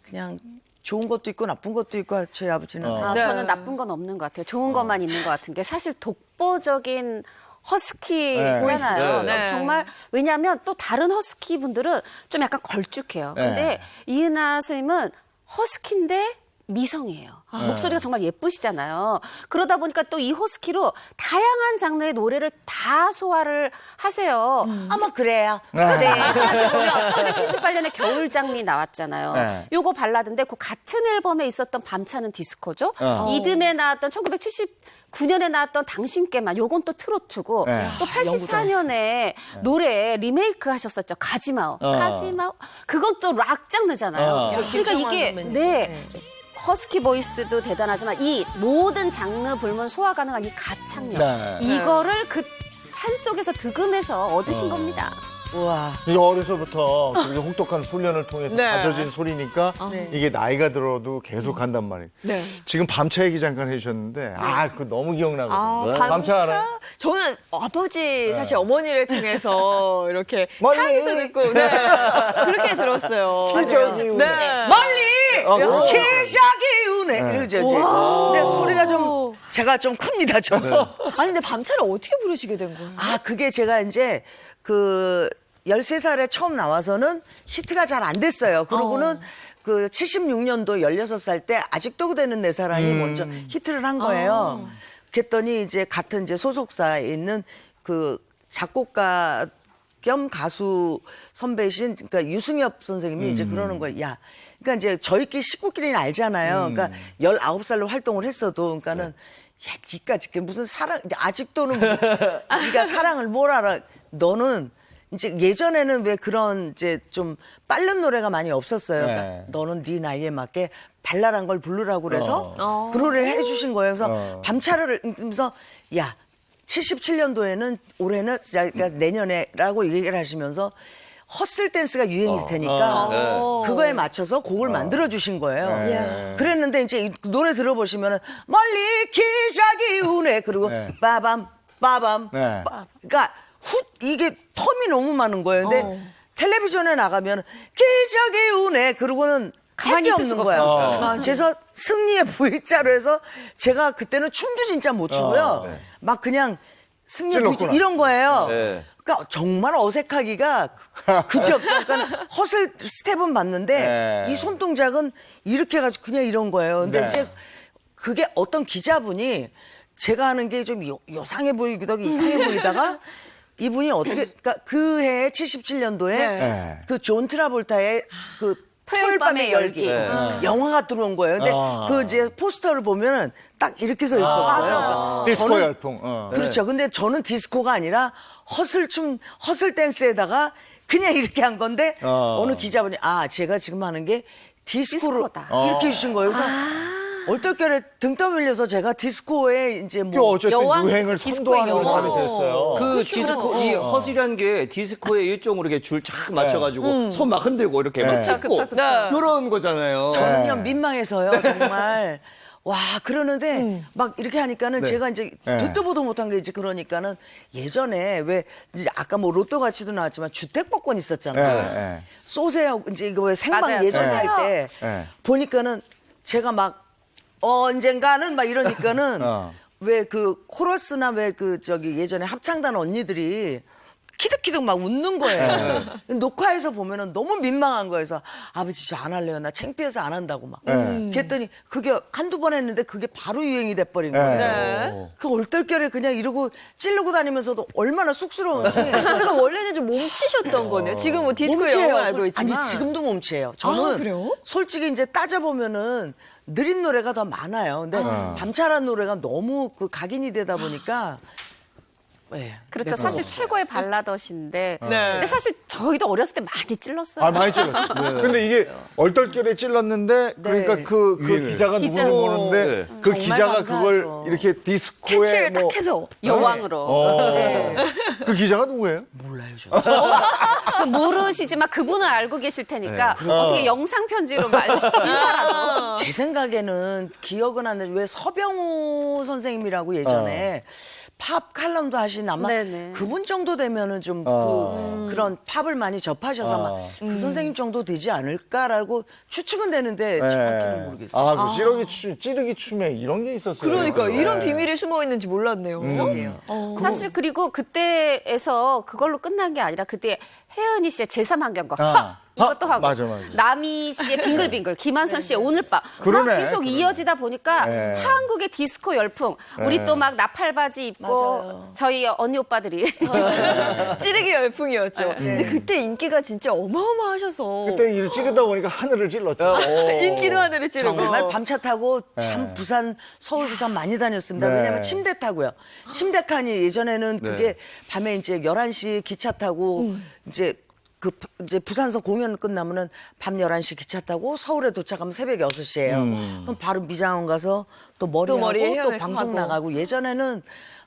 그냥 좋은 것도 있고 나쁜 것도 있고 저희 아버지는. 저는 나쁜 건 없는 것 같아요. 좋은 것만 있는 것 같은 게 사실 독보적인 허스키잖아요. 네. 정말 왜냐하면 또 다른 허스키 분들은 좀 약간 걸쭉해요. 근데 이은하 선생님은 허스키인데 미성이에요. 목소리가 정말 예쁘시잖아요. 그러다 보니까 또 이 허스키로 다양한 장르의 노래를 다 소화를 하세요. 아마 그래요. 네. 보면 1978년에 겨울장미 나왔잖아요. 네. 요거 발라드인데 그 같은 앨범에 있었던 밤차는 디스코죠. 이듬해 나왔던 1979년에 나왔던 당신께만 요건 또 트로트고 네. 또 84년에 노래 리메이크 하셨었죠. 가지마오. 가지마오. 그건 또 락 장르잖아요. 그러니까 이게 허스키 보이스도 대단하지만 이 모든 장르 불문 소화 가능한 이 가창력 이거를 그 산속에서 득음해서 얻으신 겁니다. 우와. 이게 어려서부터 그렇게 혹독한 훈련을 통해서 다져진 소리니까 이게 나이가 들어도 계속 간단 말이에요. 지금 밤차 얘기 잠깐 해주셨는데 그거 너무 기억나거든요. 밤차 알아요? 저는 아버지 사실 어머니를 통해서 이렇게 멀리. 차에서 듣고 그렇게 들었어요. 기적이 우네. 멀리 기적이 우네. 그러죠. 근데 소리가 좀 제가 좀 큽니다. 좀. 아니 근데 밤차를 어떻게 부르시게 된 거예요? 그게 제가 이제 13살에 처음 나와서는 히트가 잘 안 됐어요. 그러고는 76년도 16살 때 아직도 그대는 내 사랑이 먼저 히트를 한 거예요. 그랬더니 이제 같은 이제 소속사에 있는 그 작곡가 겸 가수 선배이신 그러니까 유승엽 선생님이 이제 그러는 거예요. 야, 그러니까 이제 저희끼리 식구끼리는 알잖아요. 그러니까 19살로 활동을 했어도 그러니까는 야, 니까지 무슨 사랑 아직도는 무슨 네가 사랑을 뭘 알아? 너는 이제 예전에는 왜 그런 이제 좀 빠른 노래가 많이 없었어요. 그러니까 너는 네 나이에 맞게 발랄한 걸 부르라고 그래서 그 노래를 해주신 거예요. 그래서 밤차를 그러면서 야 77년도에는 올해는 그러니까 내년에라고 얘기를 하시면서 허슬 댄스가 유행일 테니까 그거에 맞춰서 곡을 만들어 주신 거예요. 그랬는데 이제 이 노래 들어보시면은 멀리 기적이 우네 그리고 빠밤 빠밤 그러니까 이게 텀이 너무 많은 거예요. 근데 텔레비전에 나가면 기적이 우네 그러고는 가만히 있을 수가 거야. 그래서 승리의 V자로 해서 제가 그때는 춤도 진짜 못 추고요. 막 그냥 승리의 V자 이런 거예요. 그러니까 정말 어색하기가 그지없죠. 그러니까 허슬 스텝은 봤는데 이 손동작은 이렇게 해가지고 그냥 이런 거예요. 근데 이제 그게 어떤 기자분이 제가 하는 게 좀 요상해 보이기도 하고 이상해 보이다가 이분이 어떻게 그러니까 그 해 77년도에 그 존 트라볼타의 그 토요일 밤의 열기 영화가 들어온 거예요. 근데 그 이제 포스터를 보면은 딱 이렇게 써 있었어요. 디스코 열풍. 그렇죠. 근데 저는 디스코가 아니라 허슬 댄스에다가 그냥 이렇게 한 건데 어느 기자분이 제가 지금 하는 게 디스코다 이렇게 해주신 거예요. 그래서 얼떨결에 등 떠밀려서 제가 디스코에 이제 뭐 어쨌든 유행을 선도하는 사람이 됐어요. 그 디스코 이 허슬이라는 게 디스코에 일종으로 이렇게 줄 쫙 맞춰가지고 손 막 흔들고 이렇게 막 찍고 이런 거잖아요. 저는요 민망해서요 정말. 와 그러는데 막 이렇게 하니까는 제가 이제 듣도 보도 못한 게 이제 그러니까는 예전에 왜 이제 아까 뭐 로또 가치도 나왔지만 주택복권 있었잖아요. 쏘세요 이제 이거 왜 생방 예전에 할 때 보니까는 제가 막 언젠가는 막 이러니까는 왜 그 코러스나 왜 그 저기 예전에 합창단 언니들이 키득키득 막 웃는 거예요. 녹화해서 보면은 너무 민망한 거예요. 그래서 아버지 저 안 할래요. 나 창피해서 안 한다고 막. 그랬더니 그게 한두 번 했는데 그게 바로 유행이 돼버린 거예요. 그 얼떨결에 그냥 이러고 찌르고 다니면서도 얼마나 쑥스러운지. 그러니까 원래는 좀 몸치셨던 거네요. 지금 뭐 디스코 영화 알고 있지만. 아니 지금도 몸치예요. 저는 그래요? 솔직히 이제 따져보면은 느린 노래가 더 많아요. 근데 밤차란 노래가 너무 그 각인이 되다 보니까 그렇죠. 사실 최고의 발라더신데 근데 사실 저희도 어렸을 때 많이 찔렀어요. 많이 찔렀어요. 근데 이게 얼떨결에 찔렀는데 그러니까 그 기자가 누군지 모르는데 그 기자가 감사하죠. 그걸 이렇게 디스코에 캐치를 딱 해서 여왕으로. 그 기자가 누구예요? 몰라요. 저. 모르시지만 그분은 알고 계실 테니까 어떻게 영상 편지로 인사라도. 제 생각에는 기억은 안 나요. 왜 서병우 선생님이라고 예전에 팝 칼럼도 하신 하신 아마 네네. 그분 정도 되면은 좀 그런 팝을 많이 접하셔서 아마 그 선생님 정도 되지 않을까라고 추측은 되는데 정확히는 모르겠어요. 아, 그 찌르기 춤에 이런 게 있었어요. 그러니까 네. 이런 비밀이 숨어 있는지 몰랐네요. 사실 그리고 그때에서 그걸로 끝난 게 아니라 그때 혜은이 씨의 제3환경과 이것도 하고 맞아. 남희 씨의 빙글빙글, 김한선 씨의 오늘 밤 그러네, 막 계속 그러네. 이어지다 보니까 네. 한국의 디스코 열풍 우리 또 막 나팔바지 입고 맞아요. 저희 언니 오빠들이 찌르기 열풍이었죠. 근데 그때 인기가 진짜 어마어마하셔서 그때 이를 찌르다 보니까 하늘을 찔렀죠. 인기도 하늘을 찌르고. 정말 밤차 타고 참 부산, 서울, 부산 많이 다녔습니다. 네. 왜냐면 침대 타고요. 침대 칸이 예전에는 그게 밤에 이제 11시 기차 타고 이제 부산서 공연 끝나면은 밤 11시 기차 타고 서울에 도착하면 새벽 6시예요. 그럼 바로 미장원 가서 또 머리하고 머리에 또 헤어메이크업 방송 하고. 나가고 예전에는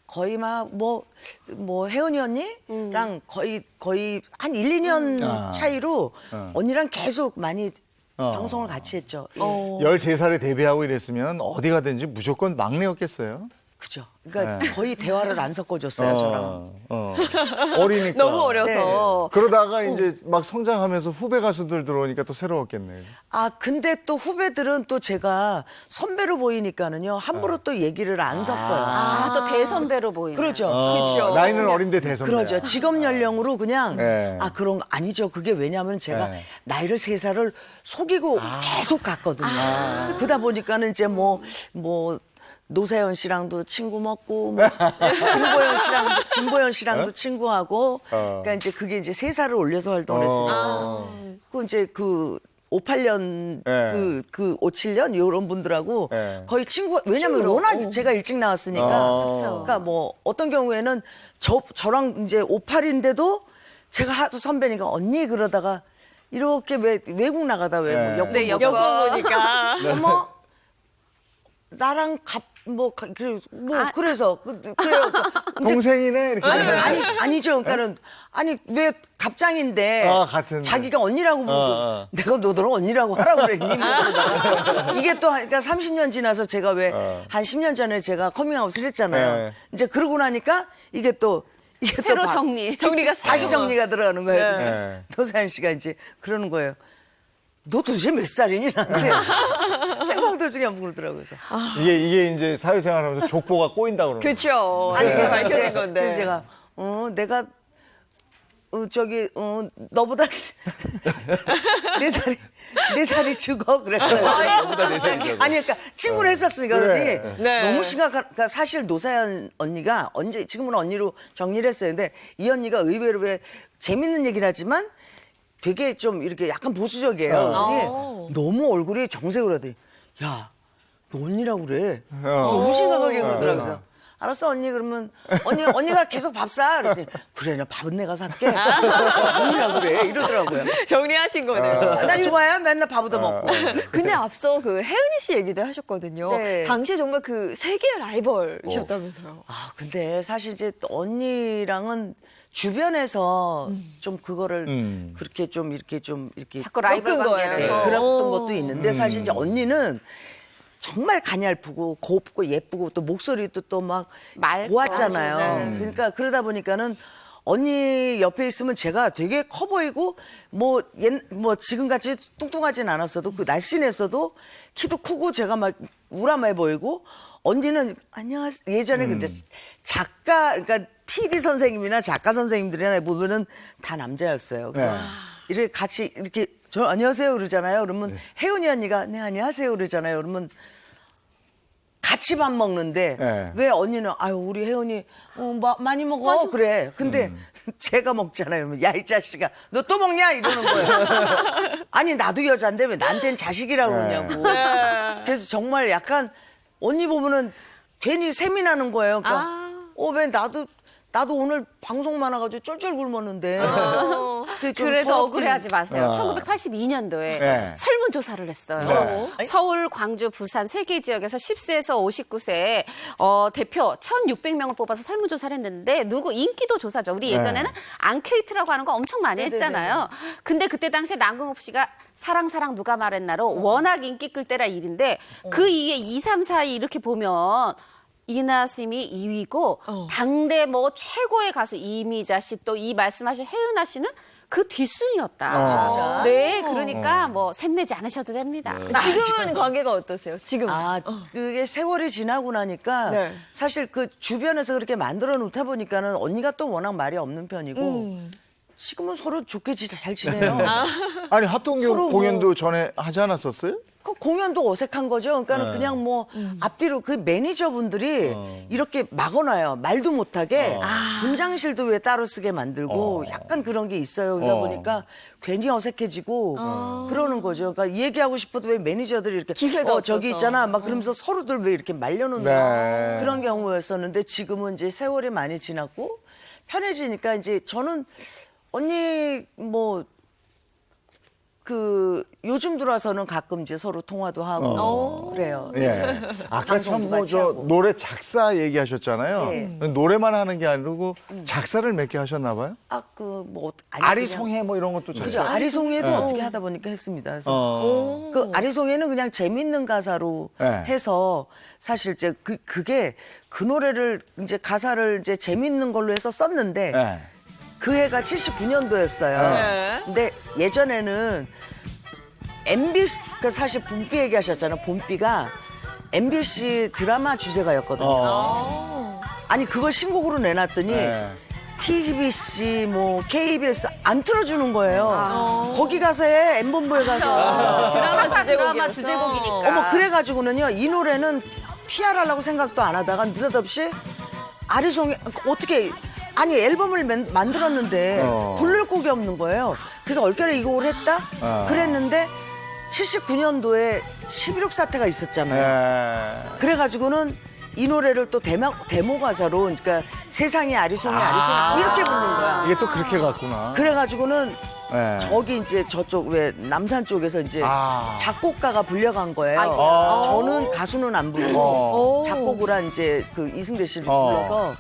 거의 막 뭐 혜은이 언니랑 거의 한 1, 2년 차이로 언니랑 계속 많이 방송을 같이 했죠. 예. 13살에 데뷔하고 이랬으면 어디 가든지 무조건 막내였겠어요. 그죠. 그러니까 거의 대화를 안 섞어줬어요, 저랑. 어리니까. 너무 어려서. 그러다가 이제 막 성장하면서 후배 가수들 들어오니까 또 새로웠겠네. 아, 근데 또 후배들은 또 제가 선배로 보이니까는요, 함부로 또 얘기를 안 섞어요. 또 대선배로 보이는. 그렇죠. 그렇죠. 나이는 어린데 대선배. 그러죠. 직업 연령으로 그냥, 네. 그런 거 아니죠. 그게 왜냐면 제가 네. 나이를 3살을 속이고 계속 갔거든요. 그러다 보니까는 이제 노세현 씨랑도 친구 먹고, 김보연 씨랑도 친구하고, 그러니까 이제 그게 이제 3살을 올려서 활동을 했으니까. 그 이제 58년, 네. 57년 이런 분들하고 네. 거의 친구, 왜냐면 친구로. 워낙 제가 일찍 나왔으니까. 그러니까 어떤 경우에는 저랑 이제 58인데도 제가 하도 선배니까 언니 그러다가 이렇게 외국 나가다 여권 네, 보다가 여권 보니까. 어머, 나랑 그래서 그래요. 동생이네 이렇게. 아니죠. 그러니까는 왜 갑장인데 같은. 자기가 언니라고 부르고 내가 너더러 언니라고 하라고 그랬니? 그러다가 이게 또 그러니까 30년 지나서 제가 왜 한 10년 전에 제가 커밍아웃을 했잖아요. 네. 이제 그러고 나니까 이게 새로 정리가 다시 정리가 들어가는 거예요. 네. 노사연 씨가 이제 그러는 거예요. 너 도대체 몇 살이니? 나한테 생방 도중에 한번 그러더라고요. 그래서. 이게 이제 사회생활하면서 족보가 꼬인다 그러는. 그렇죠. 그게 밝혀진 건데. 그래서 제가 내가 너보다 4살이 죽어 그랬어요. 나보다 4살이 적어. 아니 그러니까 친구를 했었으니까 그래. 그러더니 네. 너무 심각한 사실 노사연 언니가 지금은 언니로 정리를 했어요. 근데 이 언니가 의외로 왜 재밌는 얘기를 하지만 되게 좀 이렇게 약간 보수적이에요. 그러더니 너무 얼굴이 정색을 하더니 야, 너 언니라고 그래. 너무 심각하게 그러더라고요. 그래서 알았어 언니 그러면 언니가 계속 밥 사. 그랬더니 그래 나 밥은 내가 살게. 언니라고 그래 이러더라고요. 정리하신 거네요. 난 좋아요. 맨날 밥 얻어 먹고. 근데 앞서 혜은이 씨 얘기도 하셨거든요. 네. 당시에 정말 그 세계의 라이벌이셨다면서요. 근데 사실 이제 또 언니랑은 주변에서 좀 그거를 그렇게 좀 이렇게 자꾸 라이벌 엮은 관계를. 거예요. 그랬던 것도 있는데 사실 이제 언니는 정말 가냘프고 곱고 예쁘고 또 목소리도 또 막 고왔잖아요. 네. 그러니까 그러다 보니까는 언니 옆에 있으면 제가 되게 커 보이고 뭐 지금같이 뚱뚱하진 않았어도 그 날씬했어도 키도 크고 제가 막 우람해 보이고 언니는 안녕하세요. 예전에 근데 그러니까 PD 선생님이나 작가 선생님들이나 보면은 다 남자였어요. 그래서 이렇게 같이 이렇게 저 안녕하세요 그러잖아요. 그러면 혜은이 언니가 네 안녕하세요 그러잖아요. 그러면 같이 밥 먹는데 왜 언니는 아유 우리 혜은이 많이 먹어 그래. 근데 제가 먹잖아요. 야 이 자식아 너 또 먹냐 이러는 거예요. 아니 나도 여잔데 왜 나한테는 자식이라고 그러냐고. 그래서 정말 약간 언니 보면은 괜히 셈이 나는 거예요. 그러니까 왜 나도 오늘 방송 많아가지고 쫄쫄 굶었는데. 그래도 억울해하지 마세요. 1982년도에 네. 설문조사를 했어요. 서울, 광주, 부산 3개 지역에서 10세에서 59세 대표 1,600명을 뽑아서 설문조사를 했는데 인기도 조사죠. 우리 예전에는 앙케이트라고 하는 거 엄청 많이 했잖아요. 근데 그때 당시에 남궁옥 씨가 사랑 누가 말했나로 워낙 인기 끌 때라 일인데 그 이에 2, 3, 4 이렇게 보면 이나심이 2위고 당대 뭐 최고의 가수 이미자 씨 또 이 말씀하신 혜은아 씨는 그 뒷순이었다. 진짜? 네, 그러니까 뭐 샘내지 않으셔도 됩니다. 지금은 관계가 어떠세요? 지금? 그게 세월이 지나고 나니까 네. 사실 그 주변에서 그렇게 만들어 놓다 보니까는 언니가 또 워낙 말이 없는 편이고 지금은 서로 좋게 잘 지내요. 아니 합동 서로 공연도 전에 하지 않았었어요? 그 공연도 어색한 거죠. 그러니까는 그냥 뭐 앞뒤로 그 매니저분들이 이렇게 막아놔요. 말도 못하게 분장실도 왜 따로 쓰게 만들고 약간 그런 게 있어요. 그러다 보니까 괜히 어색해지고 그러는 거죠. 그러니까 얘기하고 싶어도 왜 매니저들이 이렇게 기회가 저기 없어서. 있잖아 막 그러면서 서로들 왜 이렇게 말려놓는 네. 그런 경우였었는데 지금은 이제 세월이 많이 지났고 편해지니까 이제 저는 언니 뭐 그 요즘 들어서는 가끔 이제 서로 통화도 하고 그래요. 예. 아까 참 방송도 뭐 같이 저 하고. 노래 작사 얘기하셨잖아요. 네. 노래만 하는 게 아니고 작사를 몇 개 하셨나 봐요? 그 뭐 아리송해 뭐 이런 것도 그죠. 작사. 아리송해도 네. 어떻게 하다 보니까 했습니다. 그래서 그 아리송해는 그냥 재밌는 가사로 네. 해서 사실 이제 그게 그 노래를 이제 가사를 이제 재밌는 걸로 해서 썼는데 네. 그 해가 79년도였어요. 네. 근데 예전에는 MBC 그 사실 봄비 얘기하셨잖아요. 봄비가 MBC 드라마 주제가였거든요. 아니 그걸 신곡으로 내놨더니 네. TBC 뭐 KBS 안 틀어주는 거예요. 거기 가서 해 M본부에 가서. 드라마 주제곡이니까. 어머 그래가지고는요 이 노래는 PR하려고 생각도 안 하다가 느닷없이 아리송이 어떻게 아니 앨범을 만들었는데 부를 곡이 없는 거예요. 그래서 얼결에 이 곡을 했다. 그랬는데 79년도에 11.6 사태가 있었잖아요. 네. 그래가지고는 이 노래를 또 데모 가사로 그러니까 세상이 아리송이 아리송이 이렇게 부른 거야. 이게 또 그렇게 갔구나. 그래가지고는 네. 저기 이제 저쪽 왜 남산 쪽에서 이제 작곡가가 불려간 거예요. 아. 저는 가수는 안 부르고 작곡을 한 이제 그 이승대 씨를 불러서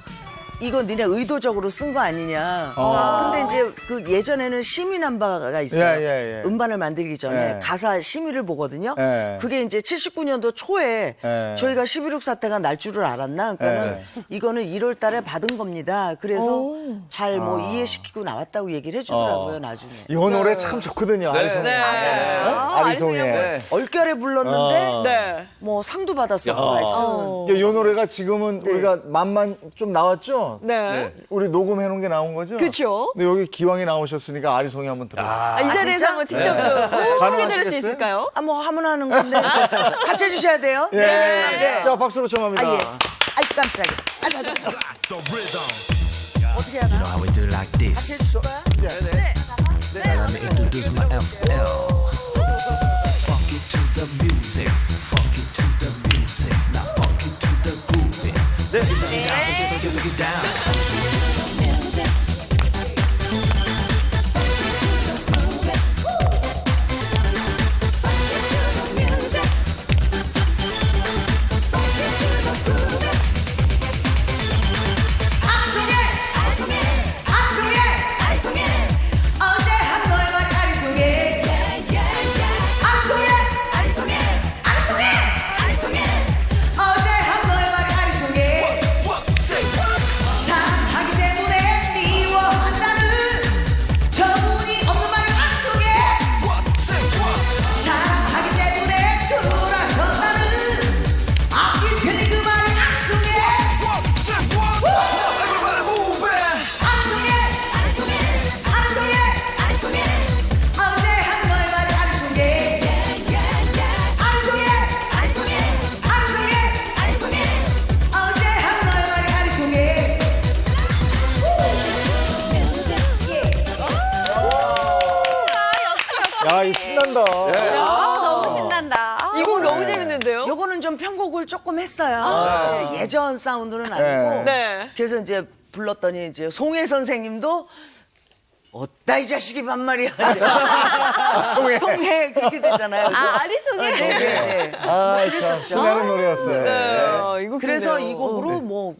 이거 니네 의도적으로 쓴 거 아니냐. 근데 이제 그 예전에는 심의남바가 있어요. 예. 음반을 만들기 전에 예. 가사 심의를 보거든요. 예. 그게 이제 79년도 초에 예. 저희가 11.6 사태가 날 줄을 알았나? 그러니까는 이거는 1월 달에 받은 겁니다. 그래서 잘 뭐 이해시키고 나왔다고 얘기를 해주더라고요, 나중에. 이 노래 참 좋거든요. 아리송해. 네. 아리송해. 네. 얼결에 불렀는데 네. 뭐 상도 받았어. 하여튼. 이 노래가 지금은 우리가 맛만 좀 나왔죠? 네. 우리 녹음해 놓은 게 나온 거죠? 그쵸. 근데 여기 기왕이 나오셨으니까 아리송해 한번 들어요. 이 자리에서 한번 직접 좀 소개 들을 수 가능하시겠어요? 있을까요? 뭐 하면 하는 건데 같이 해주셔야 돼요. 예. 자, 박수로 청합니다. 아, 예. 아이 깜짝이야. 어떻게 하나? I would do like this. Let me introduce my FL. Funk it to the music. Funk it to the music. Now funk it to the groove. Give it down. 어제 한 번만 아리송해 어제 한 번만 아리송해 사랑하기 때문에 미워한다는 저분이 없는 말을 아리송해 사랑하기 때문에 돌아선다는 앞이 틀린 그 말이 아리송해 어제 한 번만 아리송해 어제 한 번만 아리송해 야, 이거 신난다. 너무 신난다. 이 곡 너무 재밌는데요? 요거는 좀 편곡을 조금 했어요. 이제 예전 사운드는 아니고. 네. 그래서 이제 불렀더니 이제 송혜 선생님도 어따 이 자식이 반말이야. 송혜 그렇게 되잖아요. 아리송해? 네. 아, 참 신나는 노래였어요. 이거 그래서 좋네요. 이 곡으로 뭐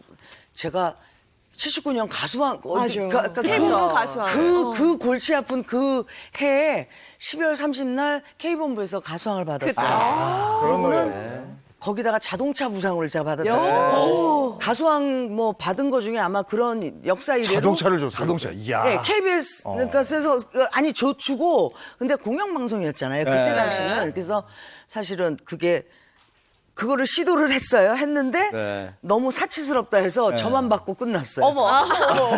제가 79년 가수왕 맞아요. K본부 가수왕. 그 골치 아픈 그 해에 12월 30날 K본부에서 가수왕을 받았어요. 그런 노래. 그거는 거기다가 자동차 부상을 제가 받았어요. 가수왕 뭐 받은 거 중에 아마 그런 역사 이래로 자동차를 줬어요. 자동차. 이야. 네, KBS 그러니까 그래서 아니 주고 근데 공영방송이었잖아요. 그때 네. 당시는. 그래서 사실은 그거를 시도를 했는데 네. 너무 사치스럽다 해서 저만 받고 끝났어요. 어머.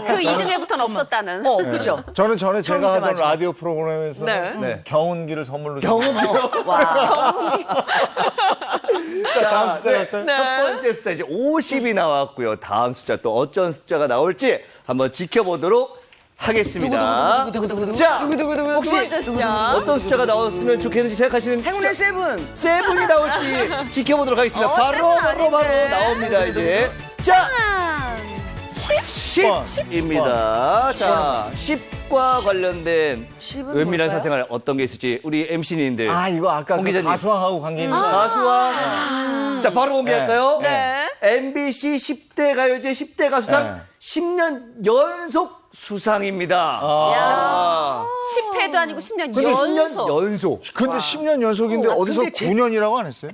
그 이듬해부터는 없었다는. 그죠? 저는 전에 제가 처음이자 하던 마지막. 라디오 프로그램에서 네. 경운기를 선물로 와. 자, 다음 숫자 갈까요? 첫 번째 숫자 이제 50이 나왔고요. 다음 숫자 또 어떤 숫자가 나올지 한번 지켜보도록 하겠습니다. 자, 혹시 어떤 숫자가 나왔으면 좋겠는지 생각하시는 행운의 숫자, 세븐. 세븐이 나올지 지켜보도록 하겠습니다. 바로 나옵니다, 이제. 자, 10입니다. 자, 10과 관련된 은밀한 사생활 어떤 게 있을지 우리 MC님들. 아, 이거 아까 그 기자님. 가수왕하고 관계 있는 거. 가수왕. 자, 바로 공개할까요? 네. MBC 10대 가요제 10대 가수상 10년 연속 수상입니다. 10회도 아니고 10년 근데 연속. 10년 연속. 근데 10년 연속인데 어디서 근데 9년이라고 안 했어요?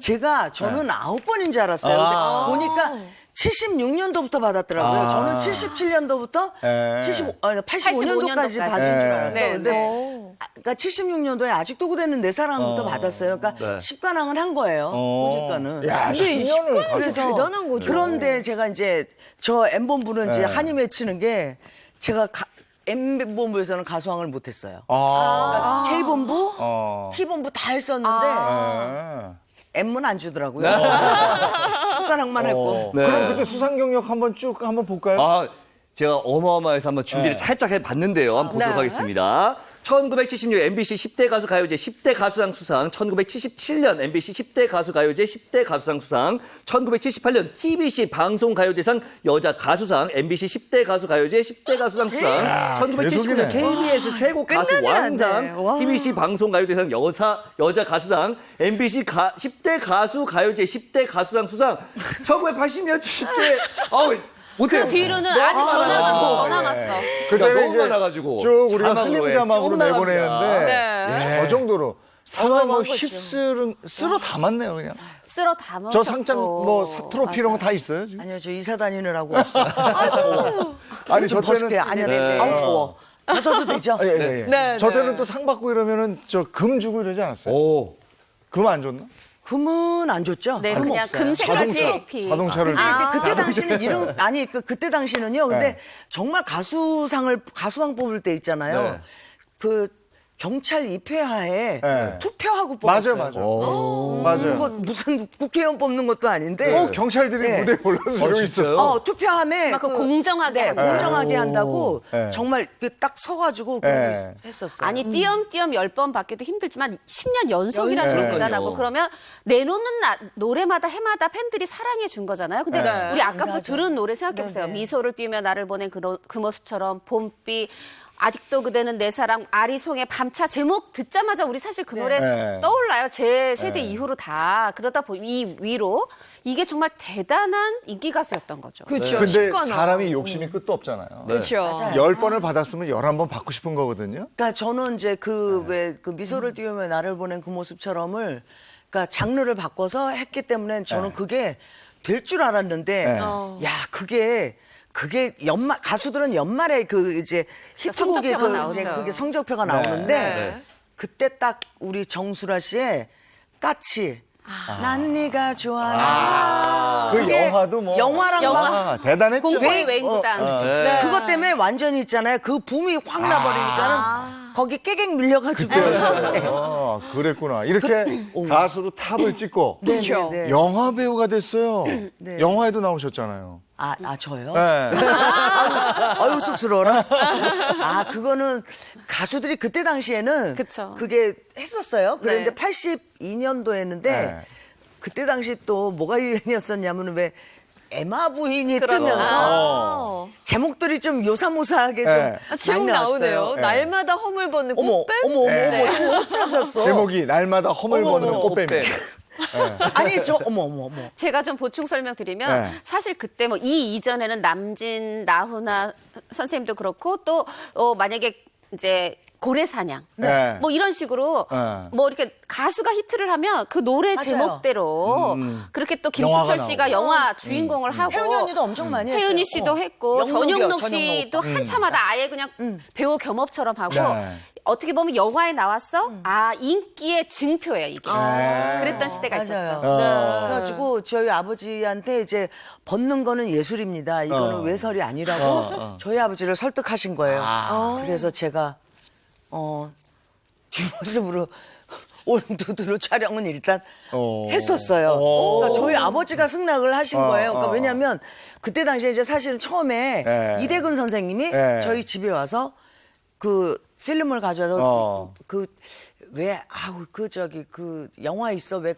저는 9번인 줄 알았어요. 근데 보니까 76년도부터 받았더라고요. 저는 77년도부터 85년도까지 받은 줄 알았어요. 근데 그러니까 76년도에 아직도 그대는 내 사랑부터 받았어요. 그러니까 10관왕은 한 거예요. 보니까는. 야, 근데 10년을 그래서 대단한 거죠. 그런데 제가 이제 저 M본부는 이제 한이 맺히는 게 제가 M본부에서는 가수왕을 못했어요. 그러니까 K본부, T본부 다 했었는데 M은 안 주더라고요. 10관왕만 했고. 네. 그럼 그때 수상 경력 한번 볼까요? 제가 어마어마해서 한번 준비를 살짝 해봤는데요. 한번 보도록 하겠습니다. 1976 MBC 10대 가수 가요제 10대 가수상 수상, 1977년 MBC 10대 가수 가요제 10대 가수상 수상, 1978년 TBC 방송 가요제상 여자 가수상, MBC 10대 가수 가요제 10대 가수상 수상, 1979년 KBS 최고 가수 왕상, TBC 방송 가요제상 여자 가수상, MBC 10대 가수 가요제 10대 가수상 수상, 1980년 10대 그 뒤로는 아직 더 남았어. 그때는 너무 이제 많아가지고 쭉 우리가 자막으로 흘림 해. 자막으로 쭉 내보내는데 저 정도로 상을 뭐 어마어마한 거죠. 쓸어 담았네요, 그냥. 쓸어 담았어. 저 상장 뭐 트로피 이런 거 다 있어요, 지금? 아니요, 저 이사 다니느라고 없어요. 아니, 저 때는 벗을게요. 아니요, 아우 더워. 벗어도 되죠? 예. 네, 저 네. 때는 또 상 받고 이러면은 저 금 주고 이러지 않았어요? 금 안 줬나? 금은 안 줬죠? 네, 금 그냥 없어요. 금색깔 트로피. 자동차를. 근데 이제 그때 당시는 그때 당시는요. 근데 정말 가수왕 뽑을 때 있잖아요. 그 경찰 입회하에 투표하고 뽑았어요. 맞아요. 그거 무슨 국회의원 뽑는 것도 아닌데. 경찰들이 무대에 올라서 있어요. 투표함에 막 공정하게 하고. 공정하게 한다고 정말 딱 서가지고 그런 거 했었어요. 아니 띄엄띄엄 10번 받기도 힘들지만 10년 연속이라는 게 대단하고 그러면 내놓는 노래마다 해마다 팬들이 사랑해 준 거잖아요. 근데 우리 아까부터 들은 노래 생각해보세요. 미소를 띄우며 나를 보낸 그 모습처럼 봄비 아직도 그대는 내 사랑, 아리송의 밤차 제목 듣자마자 우리 사실 그 노래 떠올라요. 제 세대 이후로 다. 그러다 보니 이 위로 이게 정말 대단한 인기 가수였던 거죠. 그렇죠. 근데 쉽거나. 사람이 욕심이 끝도 없잖아요. 그렇죠. 10번을 받았으면 11번 받고 싶은 거거든요. 그러니까 저는 이제 그 미소를 띄우며 나를 보낸 그 모습처럼을 그러니까 장르를 바꿔서 했기 때문에 저는 그게 될 줄 알았는데 야 그게 가수들은 연말에 그 이제 히트곡이 그게 성적표가 나오는데 그때 딱 우리 정수라 씨의 까치 난 네가 좋아. 그 영화도 뭐 영화랑 막 대단했죠. 공포의 맹구단. 그것 때문에 완전히 있잖아요. 그 붐이 확 나버리니까는 거기 깨갱 밀려가지고. 그랬구나. 이렇게 가수로 탑을 찍고 영화 배우가 됐어요. 영화에도 나오셨잖아요. 저요? 네. 아유, 쑥스러워라. 그거는 가수들이 그때 당시에는 그게 했었어요. 그런데 82년도 했는데 그때 당시 또 뭐가 유행이었었냐면 왜 에마 부인이 뜨면서 제목들이 좀 요사모사하게 좀 제목 많이 나오네요. 나왔어요. 날마다 허물 벗는 꽃뱀? 어머, 쓰셨어. 제목이 날마다 허물 벗는 꽃뱀이. 아니, 어머. 제가 좀 보충 설명드리면 사실 그때 뭐 이 이전에는 남진, 나훈아 선생님도 그렇고 또 만약에 이제 고래사냥. 네. 뭐 이런 식으로 네. 뭐 이렇게 가수가 히트를 하면 그 노래 맞아요. 제목대로 그렇게 또 김수철 영화가 씨가 영화 주인공을 하고 혜은이 언니도 엄청 많이 했어요. 혜은이 씨도 했고 영록이요, 전용록 전용록 씨도 오빠. 한참하다 아예 그냥 배우 겸업처럼 하고 네. 어떻게 보면 영화에 나왔어? 아 인기의 증표예요 이게. 그랬던 시대가 맞아요. 있었죠. 그래가지고 저희 아버지한테 이제 벗는 거는 예술입니다. 이거는 외설이 아니라고 저희 아버지를 설득하신 거예요. 그래서 제가 뒷모습으로 올두두로 촬영은 일단 했었어요. 그러니까 저희 아버지가 승낙을 하신 거예요. 그러니까 왜냐하면 그때 당시에 이제 사실은 처음에 네. 이대근 선생님이 네. 저희 집에 와서 그 필름을 가져와서 그 영화 있어 왜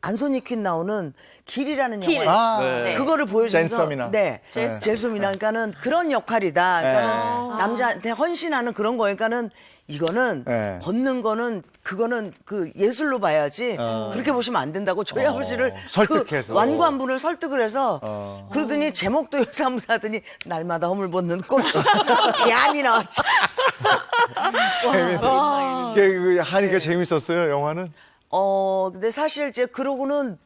안소니 퀸 나오는 길이라는 길. 영화 네. 그거를 보여주면서 젠섬이나. 네 젤솜이나 그러니까는 그런 역할이다. 그러니까는 남자한테 헌신하는 그런 거. 그러니까는 이거는 네. 벗는 거는 그거는 그 예술로 봐야지 그렇게 보시면 안 된다고 저희 아버지를 설득해서. 그 완관부를 설득을 해서 그러더니 제목도 여사무사 하더니 날마다 허물 벗는 꽃 기암이 나왔죠. 이게 하니까 재밌었어요, 영화는? 근데 사실 이제 그러고는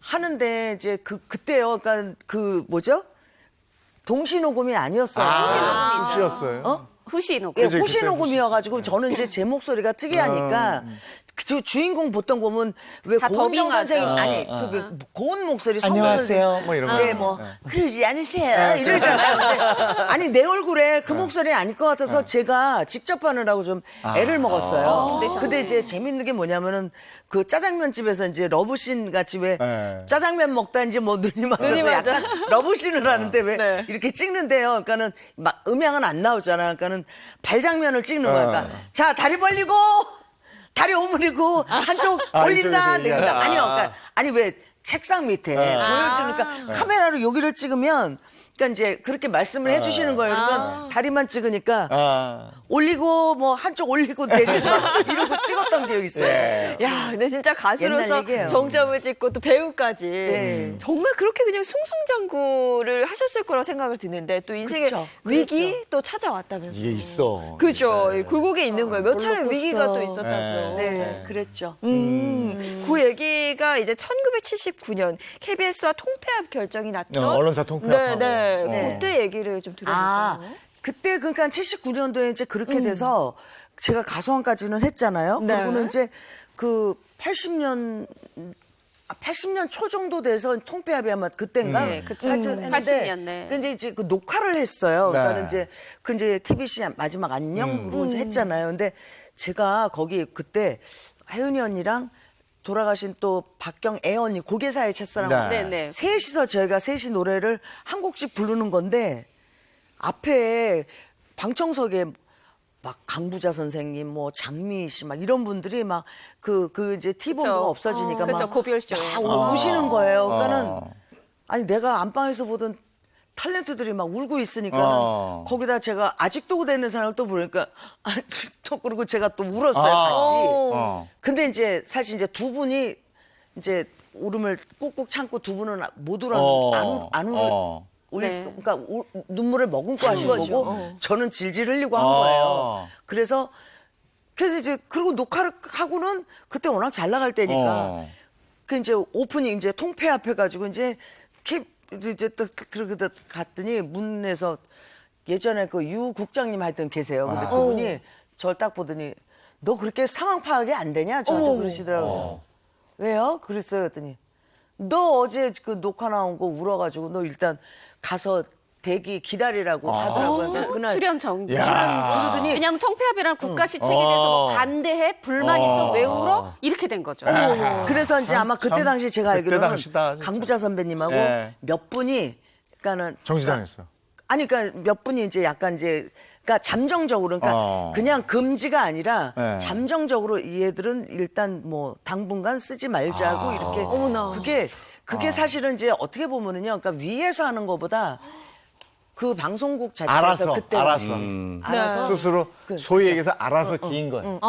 하는데 이제 그때요. 그러니까 그 뭐죠? 동시녹음이 아니었어요. 후시였어요. 후시 녹음. 예, 그치, 호시 그때 녹음이어가지고 저는 이제 제 목소리가 특이하니까 그 주인공 보통 보면 왜 다 고은정 더빙하죠. 선생님 아니 그 고운 목소리 성우 안녕하세요, 선생님. 뭐 이런 거. 네, 뭐 그러지 않으세요 이러잖아요. 근데 아니 내 얼굴에 그 목소리 아닐 것 같아서 제가 직접 하느라고 좀 애를 먹었어요. 근데 이제 재밌는 게 뭐냐면은 그 짜장면 집에서 이제 러브씬 같이 왜 짜장면 먹다 이제 뭐 눈이 맞아서 약간 러브씬을 하는데 왜 이렇게 찍는데요. 그러니까는 막 음향은 안 나오잖아. 그러니까는 발장면을 찍는 거야. 그러니까 자 다리 벌리고. 다리 오므리고 한쪽 올린다 이쪽에서 내린다. 아니요. 그러니까 아니 왜 책상 밑에 보여주니까 카메라로 여기를 찍으면 그러니까 이제 그렇게 말씀을 해주시는 거예요. 그러면 다리만 찍으니까 올리고 뭐 한쪽 올리고 내리고 막 이러고 찍었던 기억이 있어요. 야, 근데 진짜 옛날 가수로서 얘기예요. 정점을 찍고 또 배우까지 네. 정말 그렇게 그냥 승승장구를 하셨을 거라고 생각을 드는데 또 인생의 그쵸, 위기 그랬죠. 또 찾아왔다면서요. 이게 있어. 그죠. 굴곡에 있는 거예요. 몇 차례 롤러코스터. 위기가 또 있었다고요. 네, 그랬죠. 그 얘기가 이제 1979년 KBS와 통폐합 결정이 났던 언론사 통폐합하고. 네. 그때 얘기를 좀 들어볼까요? 그때 그러니까 79년도에 이제 그렇게 돼서 제가 가수원까지는 했잖아요. 네. 그리고는 이제 그 80년 초 정도 돼서 통폐합이 아마 그때인가? 네, 그쵸. 하여튼 했는데 80년, 네. 근데 이제 그 녹화를 했어요. 네. 그러니까 이제 그 이제 TBC 마지막 안녕으로 이제 했잖아요. 근데 제가 거기 그때 혜은이 언니랑 돌아가신 또 박경애 언니 고개사의 첫사랑 네. 네네. 셋이서 저희가 셋이 노래를 한 곡씩 부르는 건데 앞에 방청석에 막 강부자 선생님, 뭐 장미희 씨, 막 이런 분들이 막 그 이제 티본부가 그쵸. 없어지니까 그쵸, 막 고별쇼에. 우시는 거예요. 그러니까는 아니 내가 안방에서 보던 탤런트들이 막 울고 있으니까 거기다 제가 아직도 그대는 사람을 또 부르니까 또 그러고 제가 또 울었어요 같이. 근데 이제 사실 이제 두 분이 이제 울음을 꾹꾹 참고 두 분은 못 울었는데 네. 그러니까 눈물을 머금고 하신 거죠. 거고 저는 질질 흘리고 한 거예요. 그래서 이제 그리고 녹화를 하고는 그때 워낙 잘 나갈 때니까 그 이제 오프닝 이제 통폐합 해가지고 이제 이제 또 들어가 갔더니 문에서 예전에 그 유 국장님 하여튼 계세요. 근데 그분이 저를 딱 보더니 너 그렇게 상황 파악이 안 되냐 저한테 그러시더라고요. 왜요? 그랬어요. 그랬더니 너 어제 그 녹화 나온 거 울어가지고 너 일단 가서 대기 기다리라고 하더라고요. 그날 출연 정지. 그러더니 왜냐하면 통폐합이라는 국가 시책에 대해서 뭐 반대해, 불만 있어, 왜 울어? 이렇게 된 거죠. 그래서 이제 아마 그때 당시 제가 알기로는 당시다, 진짜. 강부자 선배님하고 몇 분이 그러니까는 정지당했어요. 아니 그러니까 몇 분이 이제 약간 이제 그러니까 잠정적으로 그러니까 그냥 금지가 아니라 잠정적으로 이 애들은 일단 뭐 당분간 쓰지 말자고 이렇게 그게 사실은 이제 어떻게 보면은요. 그러니까 위에서 하는 것보다 그 방송국 자체에서 그때 알아서 스스로 소위 얘기해서 알아서 기인 거예요.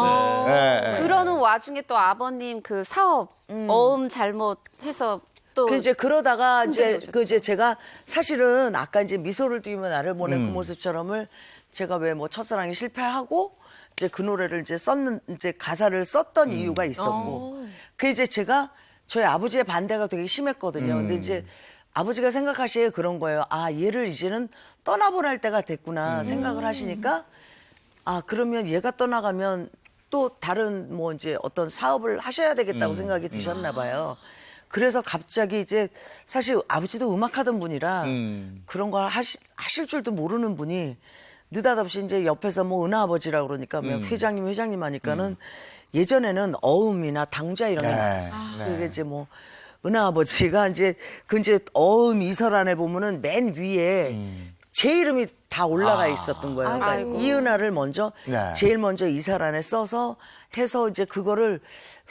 그러는 와중에 또 아버님 그 사업 어음 잘못해서 또 이제 그러다가 이제 제가 사실은 아까 이제 미소를 띄우면 나를 보낸 그 모습처럼을 제가 왜 뭐 첫사랑이 실패하고 이제 그 노래를 이제 가사를 썼던 이유가 있었고, 그 이제 제가 저희 아버지의 반대가 되게 심했거든요. 근데 이제 아버지가 생각하시기에 그런 거예요. 아, 얘를 이제는 떠나보낼 때가 됐구나 생각을 하시니까, 아, 그러면 얘가 떠나가면 또 다른 뭐 이제 어떤 사업을 하셔야 되겠다고 생각이 드셨나 봐요. 그래서 갑자기 이제 사실 아버지도 음악하던 분이라 그런 걸 하실 줄도 모르는 분이 느닷없이 이제 옆에서 뭐 은하아버지라고 그러니까 회장님 하니까는 예전에는 어음이나 당좌 이런 게 나왔어요. 그게 이제 뭐 은하아버지가 이제 그 이제 어음 이설안에 보면은 맨 위에 제 이름이 다 올라가 있었던 거예요. 그러니까 아이고. 이은하를 먼저 제일 먼저 이설안에 써서 해서 이제 그거를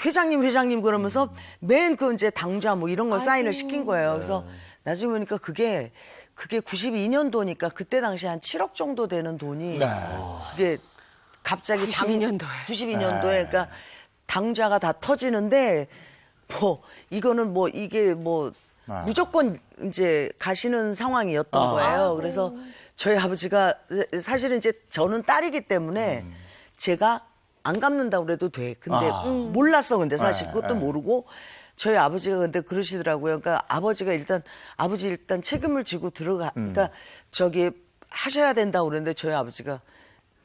회장님 그러면서 맨 그 이제 당좌 뭐 이런 걸 사인을 시킨 거예요. 그래서 나중에 보니까 그게 92년도니까 그때 당시 한 7억 정도 되는 돈이 그게 갑자기 92년도에 그러니까 당좌가 다 터지는데 뭐 이거는 뭐 이게 뭐 무조건 이제 가시는 상황이었던 거예요. 그래서 저희 아버지가 사실은 이제 저는 딸이기 때문에 제가 안 갚는다고 그래도 돼. 근데 몰랐어. 근데 사실 그것도 모르고 저희 아버지가 근데 그러시더라고요. 그러니까 아버지 일단 책임을 지고 그러니까 저기 하셔야 된다고 그랬는데 저희 아버지가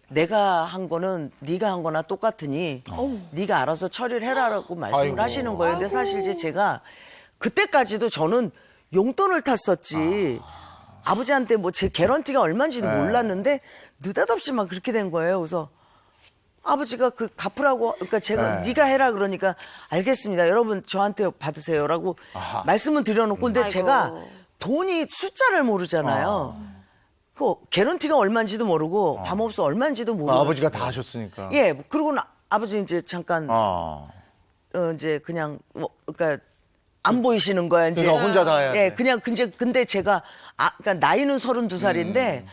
내가 한 거는 네가 한 거나 똑같으니 네가 알아서 처리를 해라라고 말씀을 하시는 거예요. 근데 사실 이제 제가 그때까지도 저는 용돈을 탔었지. 아버지한테 뭐 제 개런티가 얼마인지도 몰랐는데 느닷없이 막 그렇게 된 거예요. 그래서 아버지가 그 갚으라고 그러니까 제가 네가 해라 그러니까 알겠습니다. 여러분 저한테 받으세요라고 말씀은 드려놓고 근데 제가 돈이 숫자를 모르잖아요. 그 개런티가 얼마인지도 모르고 밤업소 얼마인지도 모르고 아버지가 다 하셨으니까. 예. 그리고 아버지 이제 잠깐 이제 그냥 뭐 그러니까 안 보이시는 거야 이제. 그러니까 혼자 다 해야 돼. 예, 그냥 근데 제가 그러니까 나이는 32살인데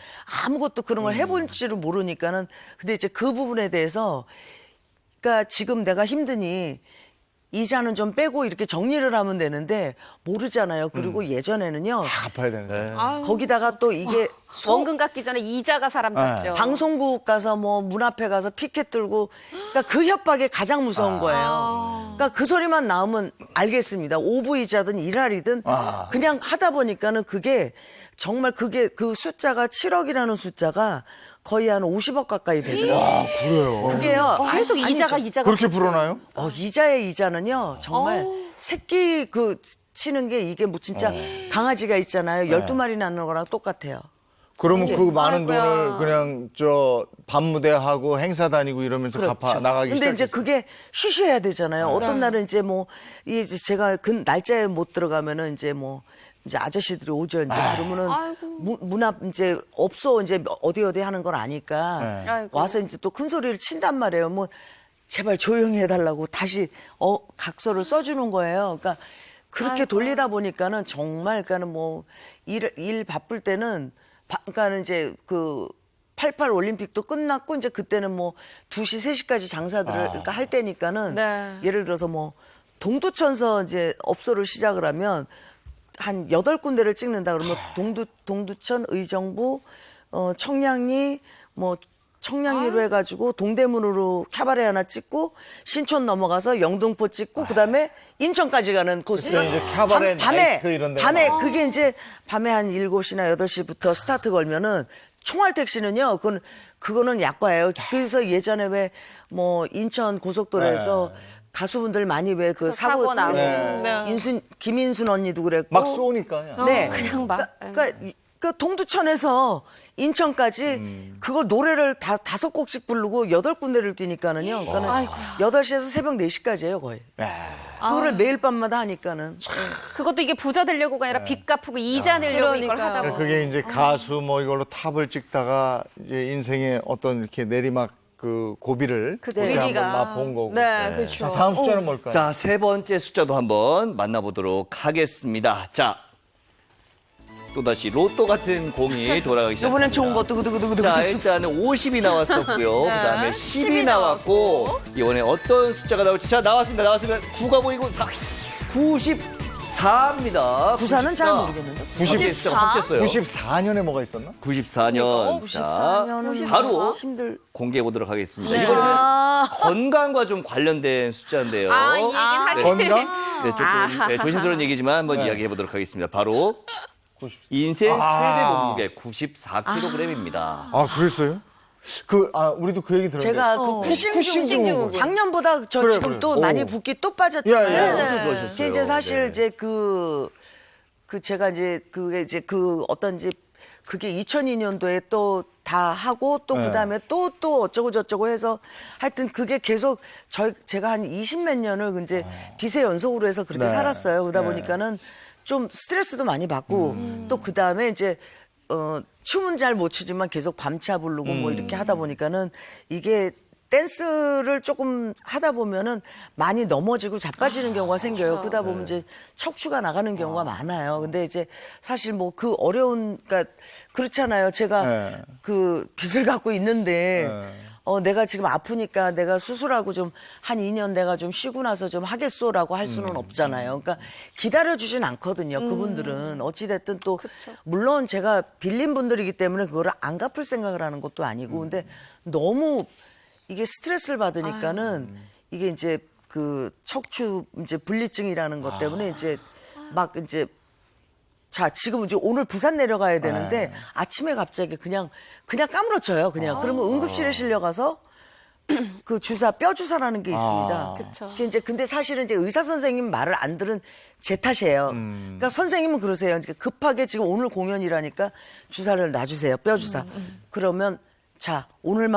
아무것도 그런 걸 해볼지를 모르니까는 근데 이제 그 부분에 대해서 그러니까 지금 내가 힘드니 이자는 좀 빼고 이렇게 정리를 하면 되는데 모르잖아요. 그리고 예전에는요. 갚아야 되는데. 거기다가 또 이게 원금 갚기 전에 이자가 사람 잡죠. 방송국 가서 뭐 문 앞에 가서 피켓 들고 그러니까 그 협박이 가장 무서운 거예요. 그러니까 그 소리만 나오면 알겠습니다. 오부이자든 일할이든 그냥 하다 보니까는 그게 정말 그게 그 숫자가 7억이라는 숫자가 거의 한 50억 가까이 되더라고요. 와, 그래요. 그게요. 계속 이자가 그렇게 불어나요? 이자의 이자는요. 정말 새끼 치는 게 이게 뭐 진짜 강아지가 있잖아요. 12마리 낳는 거랑 똑같아요. 그러면 그 많은 돈을 그냥 밤무대하고 행사 다니고 이러면서 갚아 나가기 근데 이제 시작했어요. 그게 쉬셔야 되잖아요. 어떤 날은 이제 뭐 이제 제가 그 날짜에 못 들어가면은 이제 뭐 이제 아저씨들이 오죠. 이제 그러면은 문 앞 이제 없어 이제 어디 하는 걸 아니까 와서 이제 또 큰 소리를 친단 말이에요. 뭐 제발 조용히 해달라고 다시 각서를 써주는 거예요. 그러니까 그렇게 돌리다 보니까는 정말 그러니까는 뭐 일 바쁠 때는 그러니까는 이제 그 88 올림픽도 끝났고 이제 그때는 뭐 2시 3시까지 장사들을 그러니까 할 때니까는 예를 들어서 뭐 동두천서 이제 업소를 시작을 하면 한 8군데를 찍는다 그러면 동두천, 의정부, 청량리, 뭐 청량리로 해가지고 동대문으로 캐바레 하나 찍고 신촌 넘어가서 영등포 찍고 그다음에 인천까지 가는 코스. 이제 캐바레 나이트 이런 데. 밤에 그게 이제 밤에 한 7시나 8시부터 스타트 걸면은 총알 택시는요. 그거는 약과예요. 그래서 예전에 왜 뭐 인천 고속도로에서 가수분들 많이 왜 그 사고 나고 김인순 언니도 그랬고 막 쏘니까요. 네. 그냥 막. 그러니까 동두천에서 인천까지 그걸 노래를 5곡씩 부르고 8군데를 뛰니까는요. 그러니까는 8시에서 새벽 4시까지예요, 거의. 그거를 매일 밤마다 하니까는. 그것도 이게 부자 되려고가 아니라 빚 갚고 이자 내려고 이걸 하다 보면. 그게 이제 가수 뭐 이걸로 탑을 찍다가 이제 인생의 어떤 이렇게 내리막 그 고비를 그때 한번 맛본 거고. 네, 그렇죠. 자, 다음 숫자는 뭘까요? 자, 세 번째 숫자도 한번 만나보도록 하겠습니다. 자, 또다시 로또 같은 공이 돌아가기 시작합니다. 이번엔 좋은 거 두구두구두구. 자, 일단은 50이 나왔었고요. 그다음에 10이 나왔고 이번에 어떤 숫자가 나올지 자, 나왔습니다. 9가 보이고 94 94입니다. 부산은 잘 모르겠는데. 94가 바뀌었어요. 94년에 뭐가 있었나? 94년. 자, 94년은 바로 힘들. 공개해 보도록 하겠습니다. 네. 이번에는 건강과 좀 관련된 숫자인데요. 이 얘기는 하긴. 건강? 네, 조금 조심스러운 얘기지만 한번 이야기해 보도록 하겠습니다. 바로 인생 최대 몸무게 94kg입니다. 아, 그랬어요? 우리도 그 얘기 들었는데. 제가 그 쿠싱증 작년보다 저 그래, 지금 그래. 또 많이 붓기 또 빠졌잖아요. 엄청 좋아졌어요. 그게 이제 사실 네. 이제 제가 이제 그게 이제 어떤지 그게 2002년도에 또 다 하고 또 그다음에 또 어쩌고 저쩌고 해서 하여튼 그게 계속 제가 한 20몇 년을 이제 기세 연속으로 해서 그렇게 네. 살았어요. 그러다 보니까는 좀 스트레스도 많이 받고 또 그다음에 이제 춤은 잘 못 추지만 계속 밤차 부르고 뭐 이렇게 하다 보니까는 이게 댄스를 조금 하다 보면은 많이 넘어지고 자빠지는 경우가 생겨요. 그러다 보면 이제 척추가 나가는 경우가 많아요. 근데 이제 사실 뭐 그 그러니까 그렇잖아요. 제가 그 빚을 갖고 있는데 내가 지금 아프니까 내가 수술하고 좀 한 2년 내가 좀 쉬고 나서 좀 하겠소라고 할 수는 없잖아요. 그러니까 기다려주진 않거든요. 그분들은. 어찌됐든 또, 물론 제가 빌린 분들이기 때문에 그거를 안 갚을 생각을 하는 것도 아니고, 근데 너무 이게 스트레스를 받으니까는 이게 이제 그 척추 이제 분리증이라는 것 때문에 이제 막 이제 자, 지금 이제 오늘 부산 내려가야 되는데 아침에 갑자기 그냥 까무러쳐요. 그냥. 그러면 응급실에 실려가서 그 뼈 주사라는 게 있습니다. 그게 이제 근데 사실은 이제 의사 선생님 말을 안 들은 제 탓이에요. 그러니까 선생님은 그러세요. 급하게 지금 오늘 공연이라니까 주사를 놔주세요. 뼈 주사. 그러면 자, 오늘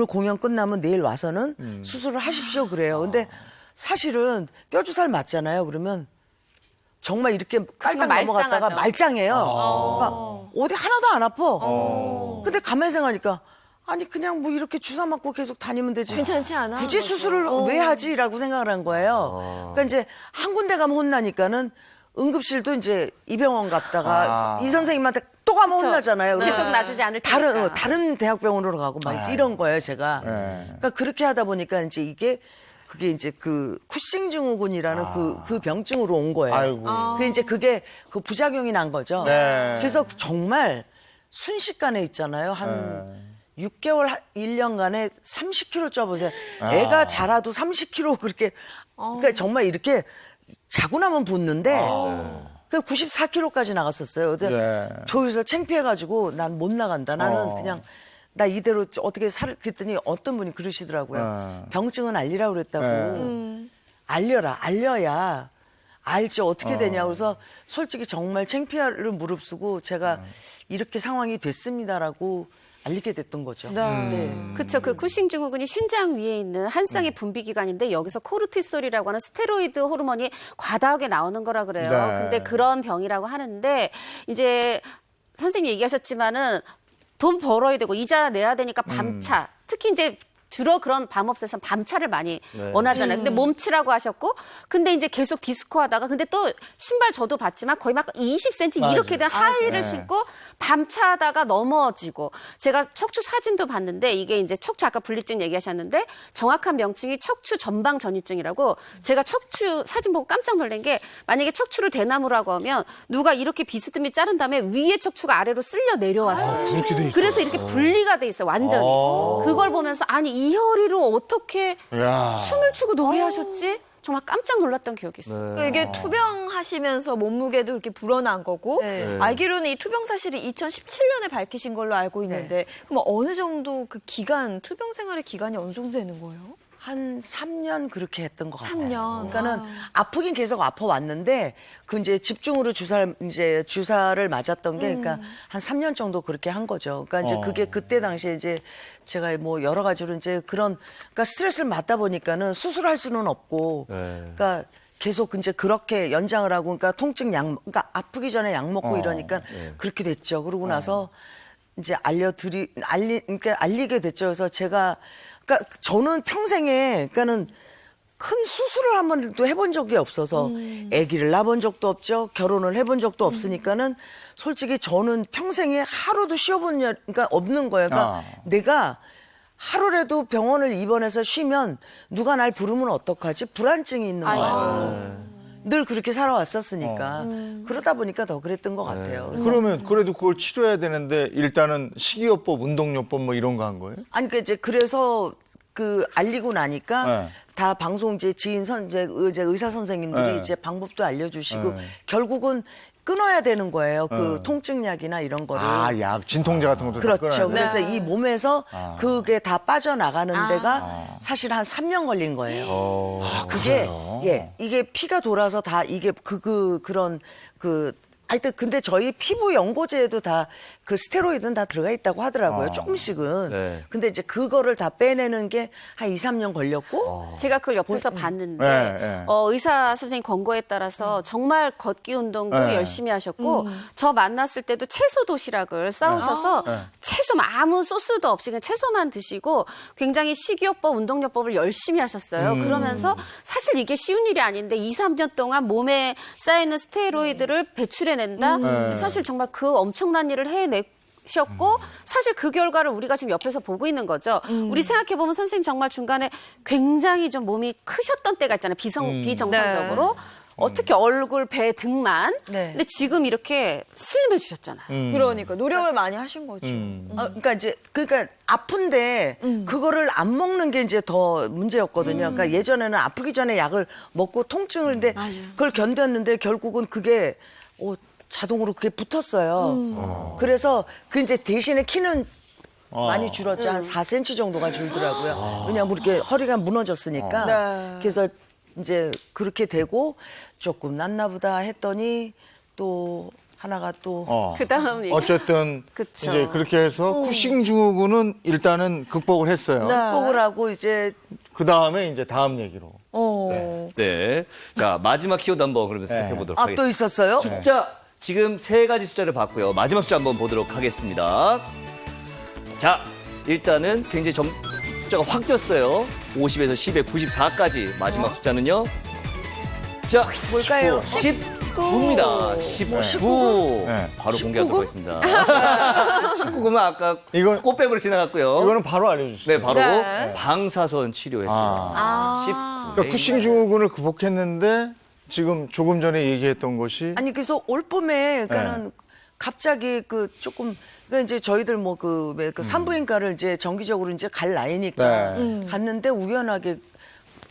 공연 끝나면 내일 와서는 수술을 하십시오. 그래요. 근데 사실은 뼈 주사를 맞잖아요. 그러면 정말 이렇게 깔딱 넘어갔다가 말짱해요. 그러니까 어디 하나도 안 아파. 근데 가만히 생각하니까 아니 그냥 뭐 이렇게 주사 맞고 계속 다니면 되지. 괜찮지 않아? 굳이 수술을 왜 하지라고 생각을 한 거예요. 그러니까 이제 한 군데 가면 혼나니까는 응급실도 이제 이 병원 갔다가 이 선생님한테 또 가면 혼나잖아요. 계속 놔주지 않을 테니까. 다른 대학병원으로 가고 막 이런 거예요, 제가. 그러니까 그렇게 하다 보니까 이제 그게 이제 그 쿠싱 증후군이라는 그 병증으로 온 거예요. 그게 그 부작용이 난 거죠. 네. 그래서 정말 순식간에 있잖아요. 한 6개월, 1년간에 30kg 쪄보세요. 애가 자라도 30kg 그렇게, 그러니까 정말 이렇게 자고 나면 붓는데, 그 94kg까지 나갔었어요. 근데 저기서 창피해가지고 난 못 나간다. 나는 그냥 나 이대로 어떻게 그랬더니 어떤 분이 그러시더라고요. 병증은 알리라고 그랬다고. 알려야 알지 어떻게 되냐. 그래서 솔직히 정말 창피를 무릅쓰고 제가 이렇게 상황이 됐습니다라고 알리게 됐던 거죠. 그렇죠. 그 쿠싱 증후군이 신장 위에 있는 한 쌍의 분비 기관인데 여기서 코르티솔이라고 하는 스테로이드 호르몬이 과다하게 나오는 거라 그래요. 근데 그런 병이라고 하는데 이제 선생님이 얘기하셨지만은 돈 벌어야 되고 이자 내야 되니까 밤차 특히 이제 주로 그런 밤업소에서는 밤차를 많이 원하잖아요. 근데 몸치라고 하셨고, 근데 이제 계속 디스코 하다가, 근데 또 신발 저도 봤지만 거의 막 20cm 이렇게 된 하이를 신고 밤차 하다가 넘어지고, 제가 척추 사진도 봤는데 이게 이제 척추 아까 분리증 얘기하셨는데 정확한 명칭이 척추 전방 전이증이라고 제가 척추 사진 보고 깜짝 놀란 게 만약에 척추를 대나무라고 하면 누가 이렇게 비스듬히 자른 다음에 위에 척추가 아래로 쓸려 내려왔어요. 그래서 이렇게 분리가 돼 있어요. 완전히. 그걸 보면서 아니 이효리로 어떻게 춤을 추고 노래하셨지? 정말 깜짝 놀랐던 기억이 있어요. 그러니까 이게 투병하시면서 몸무게도 이렇게 불어난 거고 알기로는 이 투병 사실이 2017년에 밝히신 걸로 알고 있는데 그럼 어느 정도 그 기간, 투병 생활의 기간이 어느 정도 되는 거예요? 한 3년 그렇게 했던 것 같아요. 3년. 그러니까는 아프긴 계속 아파왔는데 그 이제 집중으로 주사를 맞았던 게 그러니까 한 3년 정도 그렇게 한 거죠. 그러니까 이제 그게 그때 당시에 이제 제가 뭐 여러 가지로 이제 그러니까 스트레스를 받다 보니까는 수술할 수는 없고 그러니까 계속 이제 그렇게 연장을 하고 그러니까 통증 그러니까 아프기 전에 약 먹고 이러니까 그렇게 됐죠. 그러고 나서 이제 그러니까 알리게 됐죠. 그래서 그러니까 저는 평생에 그러니까는 큰 수술을 한 번도 해본 적이 없어서 아기를 낳아본 적도 없죠. 결혼을 해본 적도 없으니까는 솔직히 저는 평생에 하루도 쉬어본 그러니까 없는 거예요. 그러니까 내가 하루라도 병원을 입원해서 쉬면 누가 날 부르면 어떡하지? 불안증이 있는 거예요. 늘 그렇게 살아왔었으니까 그러다 보니까 더 그랬던 것 같아요. 그래서 그러면 그래도 그걸 치료해야 되는데 일단은 식이요법, 운동요법 뭐 이런 거 한 거예요? 아니 그 이제 그래서 그 알리고 나니까 네. 다 방송 이제 지인 이제 의사 선생님들이 네. 이제 방법도 알려주시고 네. 결국은 끊어야 되는 거예요. 그 통증약이나 이런 거를. 약, 진통제 같은 것도 다 그렇죠. 끊어야 돼요? 그래서 이 몸에서 그게 다 빠져나가는 데가 사실 한 3년 걸린 거예요. 그게 예, 이게 피가 돌아서 다 이게 그런 하여튼 근데 저희 피부 연고제에도 다 그 스테로이드는 다 들어가 있다고 하더라고요. 조금씩은. 네. 근데 이제 그거를 다 빼내는 게 한 2, 3년 걸렸고. 제가 그걸 옆에서 봤는데 네. 의사 선생님 권고에 따라서 정말 걷기 운동도 네. 열심히 하셨고 저 만났을 때도 채소 도시락을 싸우셔서 채소 아무 소스도 없이 그냥 채소만 드시고 굉장히 식이요법, 운동요법을 열심히 하셨어요. 그러면서 사실 이게 쉬운 일이 아닌데 2, 3년 동안 몸에 쌓이는 스테로이드를 배출해낸다? 사실 정말 그 엄청난 일을 해냈고 셨고 사실 그 결과를 우리가 지금 옆에서 보고 있는 거죠. 우리 생각해보면 선생님 정말 중간에 굉장히 좀 몸이 크셨던 때가 있잖아요. 비정상적으로. 어떻게 얼굴, 배, 등만. 네. 근데 지금 이렇게 슬림해지셨잖아요. 그러니까 노력을 많이 하신 거죠. 그러니까 아픈데 그거를 안 먹는 게 이제 더 문제였거든요. 그러니까 예전에는 아프기 전에 약을 먹고 통증을 근데 그걸 견뎠는데 결국은 그게 자동으로 그게 붙었어요. 그래서 그 이제 대신에 키는 많이 줄었죠. 한 4cm 정도가 줄더라고요. 왜냐하면 이렇게 허리가 무너졌으니까. 네. 그래서 이제 그렇게 되고 조금 낫나 보다 했더니 또 하나가 또 그다음 얘기. 어쨌든 그쵸. 이제 그렇게 해서 쿠싱 증후군은 일단은 극복을 했어요. 극복을 하고 이제 그 다음에 이제 다음 얘기로. 네. 자, 마지막 키워드 한번 그러면 생각해 보도록 하겠습니다. 또 있었어요? 숫자 지금 3가지 숫자를 봤고요. 마지막 숫자 한번 보도록 하겠습니다. 자, 일단은 굉장히 숫자가 확 뛰었어요. 50에서 10에 94까지 마지막 숫자는요. 자, 뭘까요? 19입니다. 19. 네. 바로 공개하도록 하겠습니다. 19금은 아까 이건 꽃뱀으로 지나갔고요. 이거는 바로 알려주시죠. 네, 바로 네. 방사선 치료했어요. 19. 그러니까 쿠싱 증후군을 극복했는데 지금 조금 전에 얘기했던 것이 아니 그래서 올 봄에 그러니까는 갑자기 그 조금 그러니까 이제 저희들 뭐 그 산부인과를 이제 정기적으로 이제 갈 나이니까 갔는데 우연하게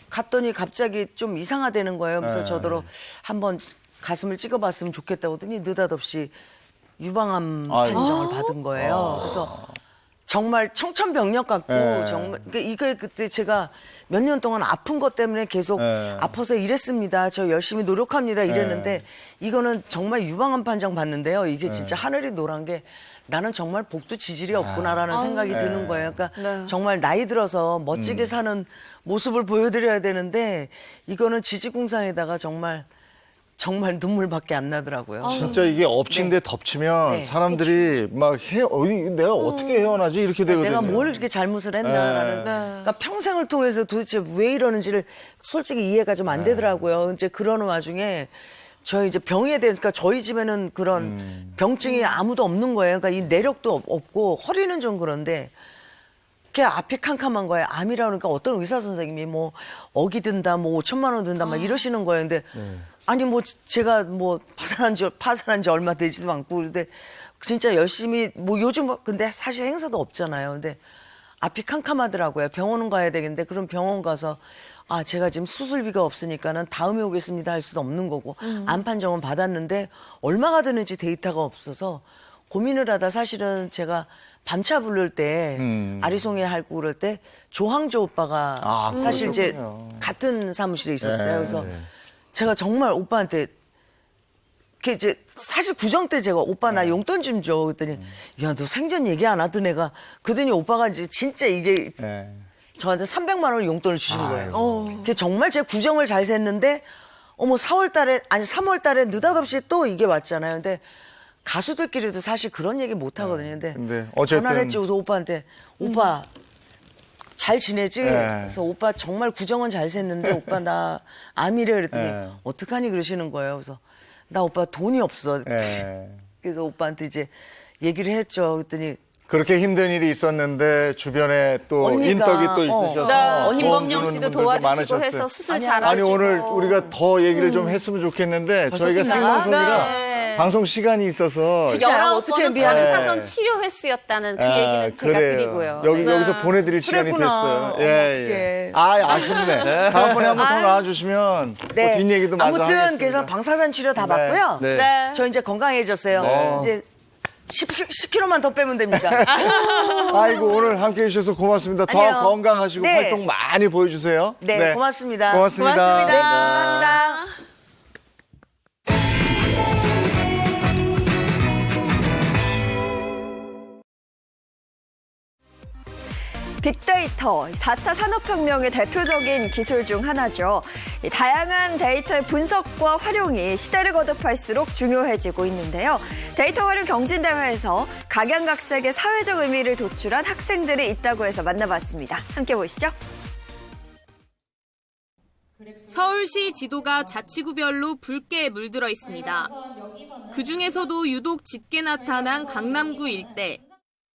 갔더니 갑자기 좀 이상하다는 거예요. 그래서 저더러 한번 가슴을 찍어봤으면 좋겠다고 하더니 느닷없이 유방암 판정을 받은 거예요. 그래서 정말 청천벽력 같고 정말 그러니까 이게 그때 제가 몇 년 동안 아픈 것 때문에 계속 아파서 이랬습니다. 저 열심히 노력합니다. 이랬는데 이거는 정말 유방암 판정 받는데요. 이게 진짜 하늘이 노란 게 나는 정말 복도 지질이 없구나라는 생각이 드는 거예요. 그러니까 정말 나이 들어서 멋지게 사는 모습을 보여드려야 되는데 이거는 지지공상에다가 정말 눈물밖에 안 나더라고요. 진짜 이게 엎친 데 덮치면 사람들이 막 내가 어떻게 헤어나지 이렇게 되거든요. 내가 뭘 이렇게 잘못을 했나라는. 그러니까 평생을 통해서 도대체 왜 이러는지를 솔직히 이해가 좀 안 되더라고요. 이제 그러는 와중에 저희 이제 병에 대해서 그러니까 저희 집에는 그런 병증이 아무도 없는 거예요. 그러니까 이 내력도 없고 허리는 좀 그런데 그게 앞이 캄캄한 거예요. 암이라 그러니까 어떤 의사 선생님이 뭐 억이 든다, 뭐 5천만 원 든다 막 이러시는 거예요. 근데 아니 뭐 제가 뭐 파산한 지 얼마 되지도 않고 근데 진짜 열심히 뭐 요즘 근데 사실 행사도 없잖아요. 근데 앞이 캄캄하더라고요. 병원은 가야 되겠는데 그럼 병원 가서 제가 지금 수술비가 없으니까는 다음에 오겠습니다 할 수도 없는 거고 암 판정은 받았는데 얼마가 드는지 데이터가 없어서 고민을 하다 사실은 제가 밤차 부를 때 아리송해 할고 그럴 때 조항조 오빠가 사실 이제 같은 사무실에 있었어요. 그래서 제가 정말 오빠한테 이제 사실 구정 때 제가 오빠 나 용돈 좀 줘 그랬더니 야 너 생전 얘기 안 하던 애가 그러더니 오빠가 이제 진짜 이게 저한테 300만 원을 용돈을 주신 거예요. 그게 정말 제 구정을 잘 샜는데 3월 달에 느닷없이 또 이게 왔잖아요. 근데 가수들끼리도 사실 그런 얘기 못 하거든요. 근데 어쨌든 전화를 했지. 그래서 오빠한테 오빠 잘 지내지? 그래서 오빠 정말 구정은 잘 샜는데 오빠 나 암이래 그랬더니 어떡하니 그러시는 거예요. 그래서 나 오빠 돈이 없어. 그래서 오빠한테 이제 얘기를 했죠. 그랬더니 그렇게 힘든 일이 있었는데 주변에 또 언니가, 인덕이 또 있으셔서 네, 언니 도움 범용 주는 씨도 분들도 도와주시고 많으셨어요. 해서 수술 아니, 잘하시고. 아니 오늘 우리가 더 얘기를 좀 했으면 좋겠는데 저희가 끝나가? 생방송이라 네. 방송 시간이 있어서 진짜 어떻게 19번은 미안해. 사선 치료 횟수였다는 그 아, 얘기는 제가 그래요. 드리고요. 여기서 보내드릴 시간이 그랬구나. 됐어요. 예. 아쉽네. 다음번에 한번 더 나와주시면 네. 뭐 뒷얘기도 마저 아무튼 하겠습니다. 그래서 방사선 치료 다 받고요. 네. 네. 저 이제 건강해졌어요. 네. 이제 10kg만 더 빼면 됩니다. 아이고 오늘 함께해 주셔서 고맙습니다. 더 아니요. 건강하시고 네. 활동 많이 보여주세요. 네, 고맙습니다. 고맙습니다. 네, 감사합니다. 빅데이터, 4차 산업혁명의 대표적인 기술 중 하나죠. 이 다양한 데이터의 분석과 활용이 시대를 거듭할수록 중요해지고 있는데요. 데이터 활용 경진대회에서 각양각색의 사회적 의미를 도출한 학생들이 있다고 해서 만나봤습니다. 함께 보시죠. 서울시 지도가 자치구별로 붉게 물들어 있습니다. 그중에서도 유독 짙게 나타난 강남구 일대.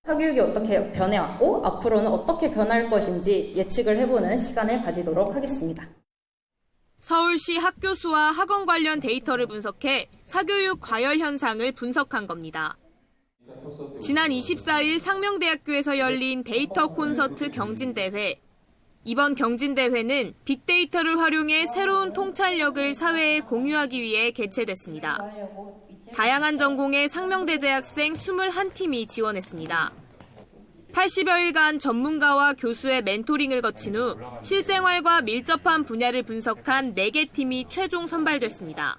사교육이 어떻게 변해왔고 앞으로는 어떻게 변할 것인지 예측을 해보는 시간을 가지도록 하겠습니다. 서울시 학교 수와 학원 관련 데이터를 분석해 사교육 과열 현상을 분석한 겁니다. 지난 24일 상명대학교에서 열린 데이터 콘서트 경진대회. 이번 경진대회는 빅데이터를 활용해 새로운 통찰력을 사회에 공유하기 위해 개최됐습니다. 다양한 전공의 상명대 재학생 21팀이 지원했습니다. 80여일간 전문가와 교수의 멘토링을 거친 후 실생활과 밀접한 분야를 분석한 4개 팀이 최종 선발됐습니다.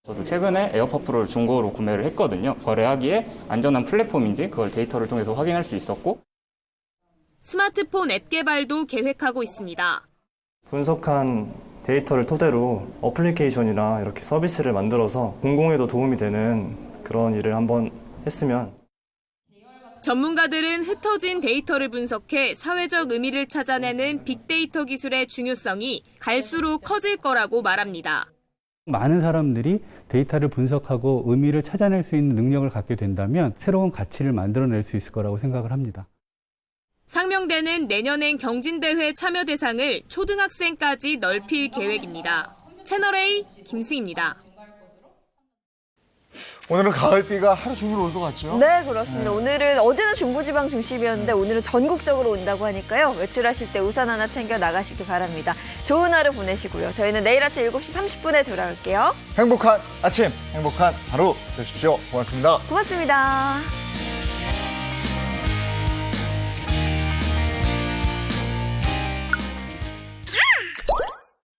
저도 최근에 에어팟 프로를 중고로 구매를 했거든요. 거래하기에 안전한 플랫폼인지 그걸 데이터를 통해서 확인할 수 있었고 스마트폰 앱 개발도 계획하고 있습니다. 분석한 데이터를 토대로 어플리케이션이나 이렇게 서비스를 만들어서 공공에도 도움이 되는 그런 일을 한번 했으면. 전문가들은 흩어진 데이터를 분석해 사회적 의미를 찾아내는 빅데이터 기술의 중요성이 갈수록 커질 거라고 말합니다. 많은 사람들이 데이터를 분석하고 의미를 찾아낼 수 있는 능력을 갖게 된다면 새로운 가치를 만들어낼 수 있을 거라고 생각을 합니다. 상명대는 내년엔 경진대회 참여 대상을 초등학생까지 넓힐 계획입니다. 채널A 김승희입니다. 오늘은 가을비가 하루 종일 올 것 같죠? 네, 그렇습니다. 오늘은 어제는 중부지방 중심이었는데 오늘은 전국적으로 온다고 하니까요. 외출하실 때 우산 하나 챙겨 나가시기 바랍니다. 좋은 하루 보내시고요. 저희는 내일 아침 7시 30분에 돌아올게요. 행복한 아침, 행복한 하루 되십시오. 고맙습니다. 고맙습니다.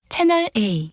채널 A